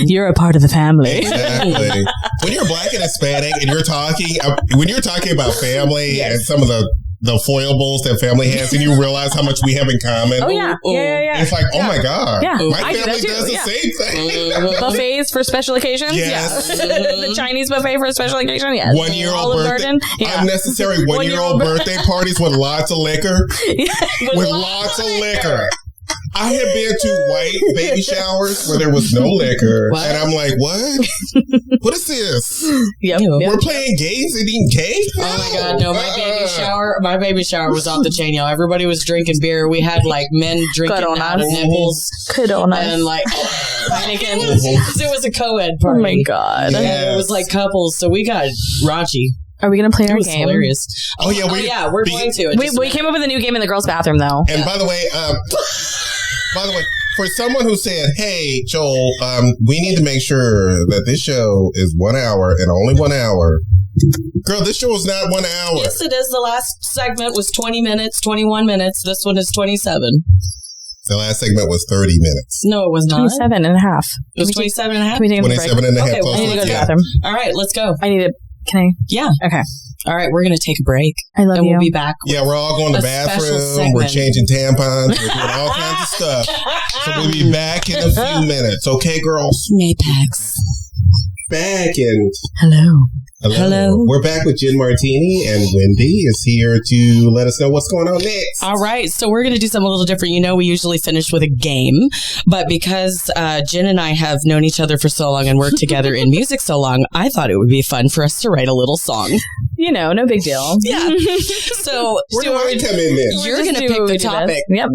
you're a part of the family. Exactly. When you're black and Hispanic and when you're talking about family and some of the foibles that family has, and you realize how much we have in common. Oh, yeah. It's like, oh my God. Yeah. My family does the same thing. Buffets for special occasions? Yes. The Chinese buffet for a special occasion? Yes. 1-year-old birthday. Unnecessary 1-year-old birthday parties with lots of liquor. With lots of liquor. I have been to white baby showers where there was no liquor. What? And I'm like, what? What is this? Yep. We're playing games and eating cake? Oh my God, no. My baby shower was off the chain, y'all. Everybody was drinking beer. We had like men drinking out of nipples. And like Heineken. It was a co-ed party. Oh my God. Yes. And it was like couples. So we got raunchy. Are we going to play our game? Hilarious. Oh yeah, we're going to. We came up with a new game in the girls' bathroom, though. And by the way, for someone who said, "Hey, Joel, we need to make sure that this show is 1 hour and only 1 hour." Girl, this show is not 1 hour. Yes, it is. The last segment was 20 minutes, 21 minutes. This one is 27. The last segment was 30 minutes. No, it was not. 27 and a half. It was 27 and a half? 27 and a half. Okay, I need to go to the bathroom. All right, let's go. Can I? Yeah. Okay. All right, we're going to take a break. I love you. And we'll be back. Yeah, we're all going to the bathroom. We're changing tampons. We're doing all kinds of stuff. So we'll be back in a few minutes. Okay, girls? Mapex. Back in... Hello. Hello. We're back with Gin Martini, and Wendy is here to let us know what's going on next. All right. So we're going to do something a little different. You know, we usually finish with a game, but because Gin and I have known each other for so long and worked together in music so long, I thought it would be fun for us to write a little song. You know, no big deal. Yeah. So where do I come in then? You're going to pick the topic. Yep.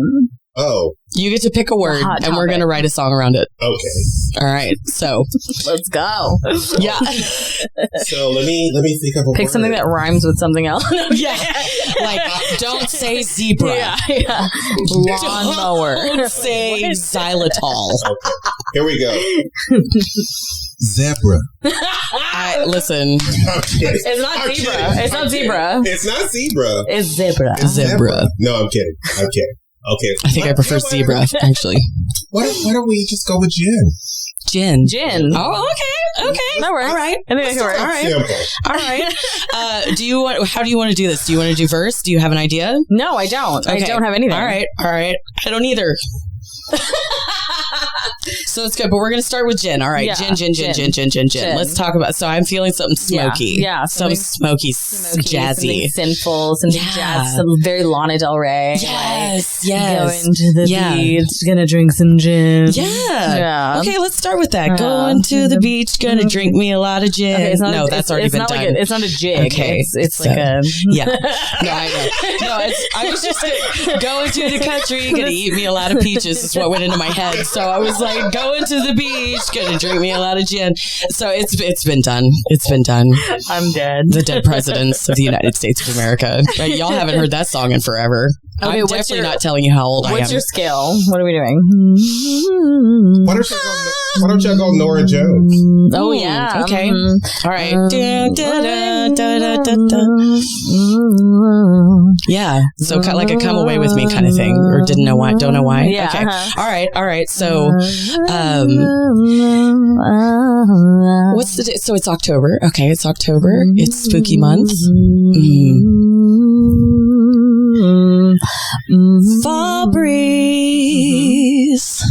Oh. You get to pick a word, and we're going to write a song around it. Okay. All right. So let's go. Yeah. So let me think of a pick word. Something that rhymes with something else. Yeah. Like, don't say zebra. Yeah. Lawnmower. Don't say xylitol. Okay. Here we go. Zebra. Listen. It's not zebra. It's not zebra. It's not zebra. It's zebra. Zebra. No, I'm kidding. Okay. I think I prefer zebra, actually. Why don't we just go with gin? Gin. Oh, okay. That works. All right. I think that can work. All right. Simple. All right. How do you want to do this? Do you want to do verse? Do you have an idea? No, I don't. Okay. I don't have anything. All right. I don't either. So it's good, but we're going to start with gin. All right. Yeah. Gin. Let's talk about, so I'm feeling something smoky. Yeah. Something smoky, jazzy. Something sinful, something jazz, some very Lana Del Rey. Yes. Going to the beach, gonna drink some gin. Yeah. Okay, let's start with that. Going to the beach, gonna drink me a lot of gin. Okay, no, that's already been done. It's not a jig. Okay. It's like a... Yeah. No, I know. No, I was just going to the country, gonna eat me a lot of peaches is what went into my head. So I was like, going to the beach, gonna drink me a lot of gin. So it's been done. It's been done. I'm dead. The dead presidents of the United States of America. Right? Y'all haven't heard that song in forever. Okay, I'm definitely not telling you how old I am. What's your scale? What are we doing? Why don't y'all go Nora Jones? Oh, yeah. Okay. All right. Yeah. So like a come away with me kind of thing, or don't know why. Yeah. Okay. All right. So, what's the day? So it's October. Okay. It's October. It's spooky month. Fall breeze,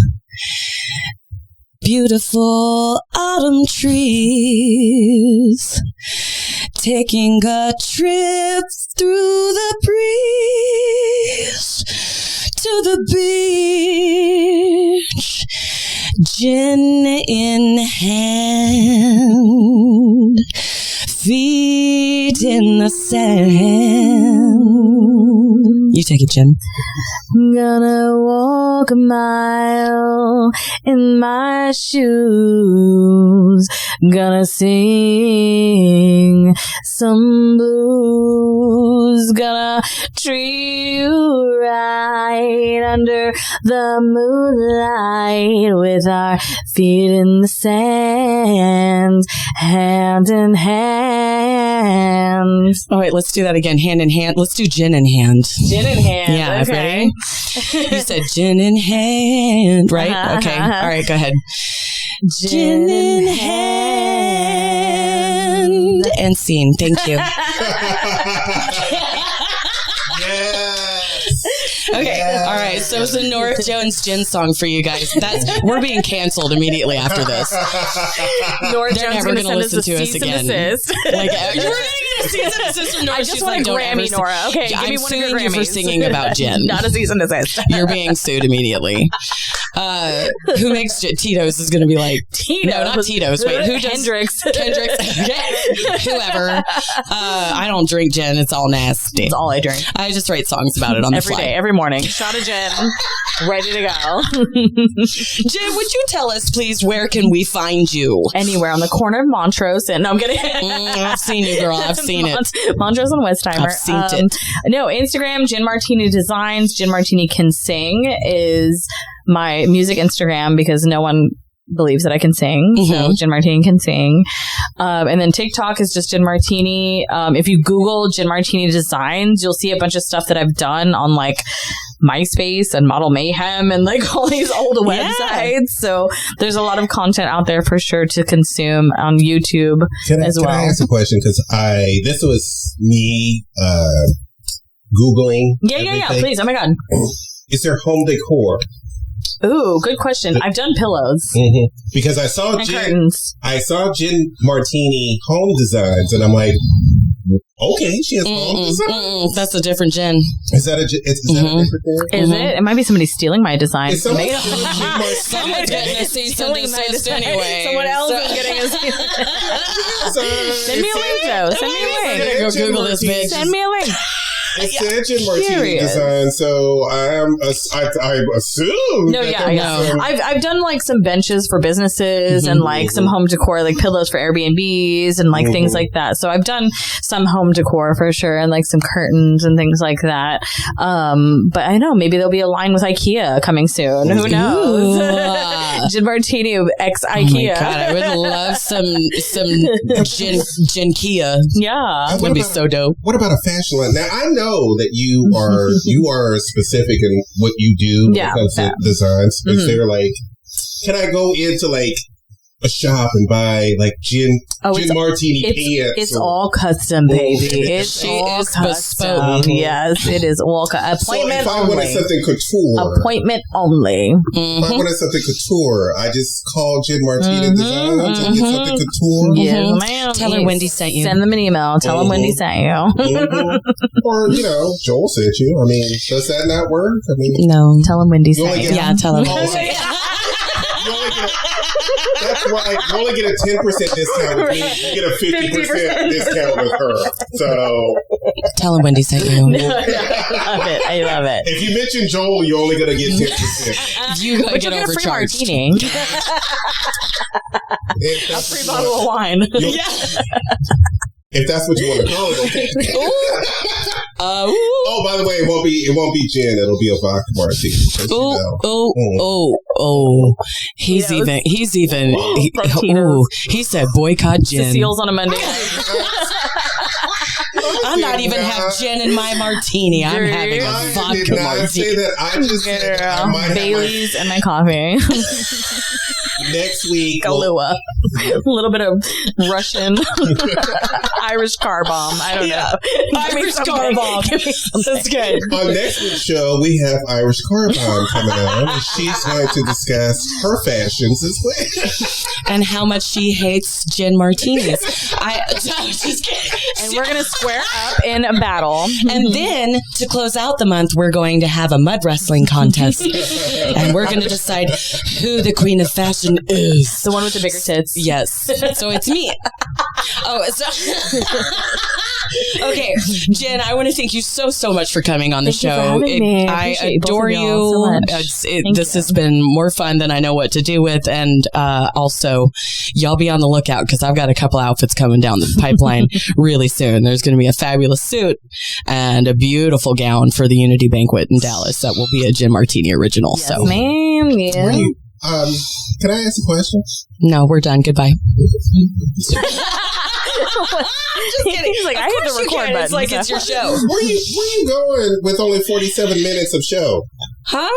beautiful autumn trees, taking a trip through the breeze to the beach, gin in hand, feet in the sand. You take it, Jen. Gonna walk a mile in my shoes. Gonna sing some blues. Gonna treat you right under the moonlight with our feet in the sand, hand in hand. Oh, wait, let's do that again. Hand in hand. Let's do gin in hand. Gin in hand. Yeah, okay. Ready? You said gin in hand, right? Okay. All right, go ahead. Gin in hand. And scene. Thank you. Okay. Yes. All right. So it's a North Jones gin song for you guys. We're being canceled immediately after this. North They're Jones never going to listen to us again. Like, you're going to get a cease and desist from Nora. I just want a Grammy, Nora. Okay, give me one of your Grammys. You for singing about gin. Not a cease and desist. You're being sued immediately. Who makes gin? Tito's is going to be like... Tito's? No, not Tito's. Wait, who does... Hendrix. Whoever. I don't drink gin. It's all nasty. It's all I drink. I just write songs about it on the fly. Every day, every morning. Shot of gin. Ready to go. Jen, would you tell us, please, where can we find you? Anywhere on the corner of Montrose. And no, I'm kidding. I've seen you, girl. I've seen it. Montrose and Westheimer. I've seen it. No, Instagram, Gin Martini Designs. Gin Martini Can Sing is my music Instagram because no one believes that I can sing. Mm-hmm. So Gin Martini Can Sing. And then TikTok is just Gin Martini. If you Google Gin Martini Designs, you'll see a bunch of stuff that I've done on like MySpace and Model Mayhem and like all these old websites. So there's a lot of content out there for sure to consume on YouTube as well. Can I ask a question? Because this was me Googling. Yeah. Please. Oh my God. Is there home decor? Ooh, good question. I've done pillows. Mm-hmm. Because I saw curtains. Gin Martini home designs, and I'm like, okay, she has home designs. That's a different gin. Is that a different thing? Is it? It might be somebody stealing my design. Someone's getting a cease and desist anyway. Someone else is getting a cease. Send me a link, though. Send me a link. Go Google this bitch. Send me a link. It said Gin Martini design, so I assume. No, I've done like some benches for businesses and like some home decor, like pillows for Airbnbs and like things like that. So I've done some home decor for sure, and like some curtains and things like that. But I know maybe there'll be a line with IKEA coming soon. Who knows? Gin Martini ex IKEA. Oh my God, I would love some gin Kia. Yeah, that would be so dope. What about a fashion line? Now I know that you are specific in what you do when it comes to designs. Is there like, can I go into like a shop and buy like gin martini pants? It's all custom, baby. It's all custom. Yes, it is all appointment only. So if I only. wanted something couture, appointment only. If I wanted something couture, I just call Gin Martini Designs and get something couture. Yes, ma'am. Tell her Wendy sent you. Send them an email. Tell them Wendy sent you. Or Joel sent you. I mean, does that not work? I mean, no. Tell them Wendy sent you. Yeah, tell them. That's why you only get a 10% discount with me. You get a 50% discount with her. So tell her Wendy sent you. I love it. If you mention Joel, you're only gonna get 10%. You gotta get a free overcharged. martini. A free bottle of wine. If that's what you want to call it, okay. Oh, by the way, it won't be gin. It'll be a vodka martini. He said boycott gin. Seals on a Monday night. I'm not even have gin in my martini. I'm having a vodka martini. Say that. I just said I might Baileys and my coffee. Next week, Kahlua. A little bit of Russian Irish car bomb. I don't know. Irish car bomb. That's good. On next week's show, we have Irish car bomb coming on, and she's going to discuss her fashions as well, and how much she hates gin martinis. Just kidding. And we're gonna square up in a battle. And then to close out the month, we're going to have a mud wrestling contest, and we're going to decide who the queen of fashion is. The one with the bigger tits. Yes. So it's me. Okay, Jen, I want to thank you so much for coming on the show. I adore you. This has been more fun than I know what to do with, and also y'all be on the lookout because I've got a couple outfits coming down the pipeline really soon. There's going to be a fabulous suit and a beautiful gown for the Unity Banquet in Dallas that will be a Gin Martini original. Yes, ma'am. Yeah. Can I ask a question? No, we're done. Goodbye. Just kidding. He's like, I hit the record button. It's like it's your show. Where you going with only 47 minutes of show? Huh?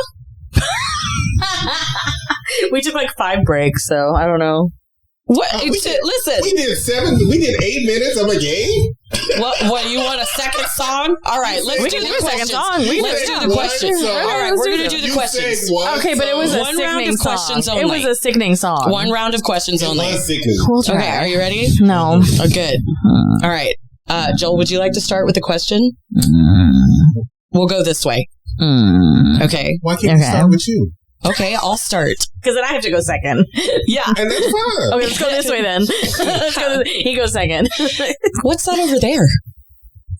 We took like 5 breaks, so I don't know. What? Listen. We did 8 minutes of a game? What, you want a second song? All right, let's do the second song. Let's do the questions. All right, we're going to do the questions. Okay, but it was a sickening song. It was a sickening song. One round of questions only. We'll try. Okay, are you ready? No. Oh, good. All right. Joel, would you like to start with a question? We'll go this way. Okay. Why can't we start with you? Okay, I'll start. Because then I have to go second. Yeah. And that's fine. Okay, let's go this way then. He goes second. What's that over there?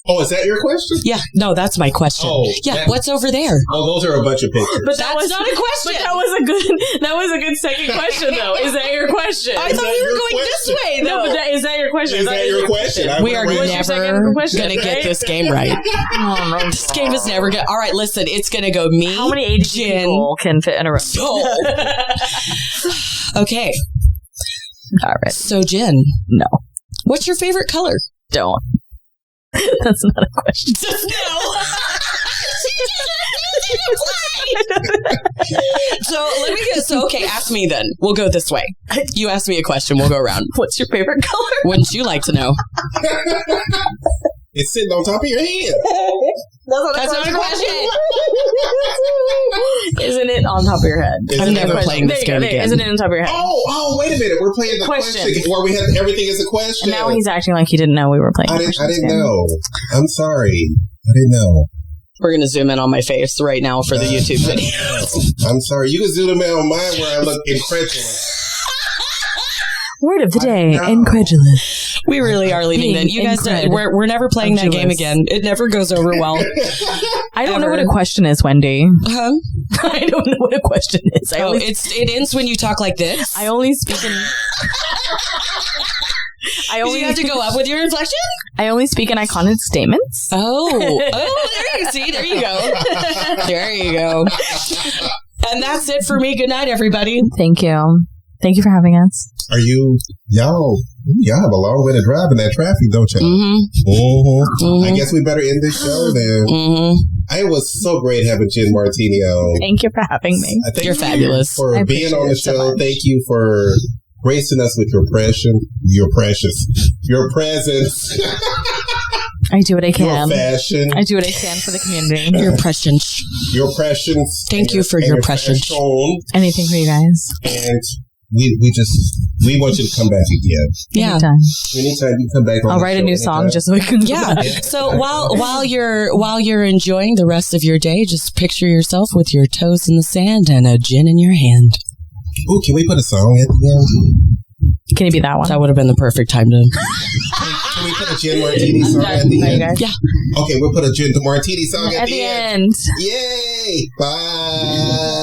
Oh, is that your question? Yeah. No, that's my question. Oh, yeah. What's over there? Oh, those are a bunch of pictures. But that's not a question. But that was a good second question, though. Is that your question? I thought you were going this way, though. No, but is that your question? Is that your question? We are never going to get this game right. Oh, my God. This game is never going to... All right, listen. It's going to go me, How many ADD people can fit in a room? Okay. All right. So, Jen. No. What's your favorite color? Don't. That's not a question. Just no. So okay, ask me then. We'll go this way. You ask me a question, we'll go around. What's your favorite color? Wouldn't you like to know? It's sitting on top of your head. That's not a question. Isn't it on top of your head? I'm never playing this game again. Isn't it on top of your head? Oh, wait a minute. We're playing the question where we have everything is a question. And now he's acting like he didn't know we were playing. I didn't know. I'm sorry. I didn't know. We're going to zoom in on my face right now for the YouTube video. I'm sorry. You can zoom in on mine where I look incredulous. Word of the day, incredulous. We really are leaving then. You guys, we're never playing that game again. It never goes over well. I don't know what a question is, Wendy. Huh? I don't know what a question is. It ends when you talk like this. I only speak in... You have to go up with your inflection? I only speak in iconic statements. There you go. There you go. And that's it for me. Good night, everybody. Thank you. Thank you for having us. Y'all have a long way to drive in that traffic, don't you? I guess we better end this show then. It was so great having Gin Martini on. Thank you for having me. You're fabulous. For being on the show. Thank you for gracing us with your presence. I do what I can. Your fashion. I do what I can for the community. Your presence. Your presence. Thank you for your presence. Anything for you guys. And we want you to come back again. Yeah. Anytime you come back. I'll write a new song just so we can. Yeah. So while you're enjoying the rest of your day, just picture yourself with your toes in the sand and a gin in your hand. Ooh, can we put a song at the end? Can it be that one? That would have been the perfect time to. Can we put a Gin Martini song at the end? Yeah. Okay, we'll put a Gin Martini song at the end. Yay! Bye.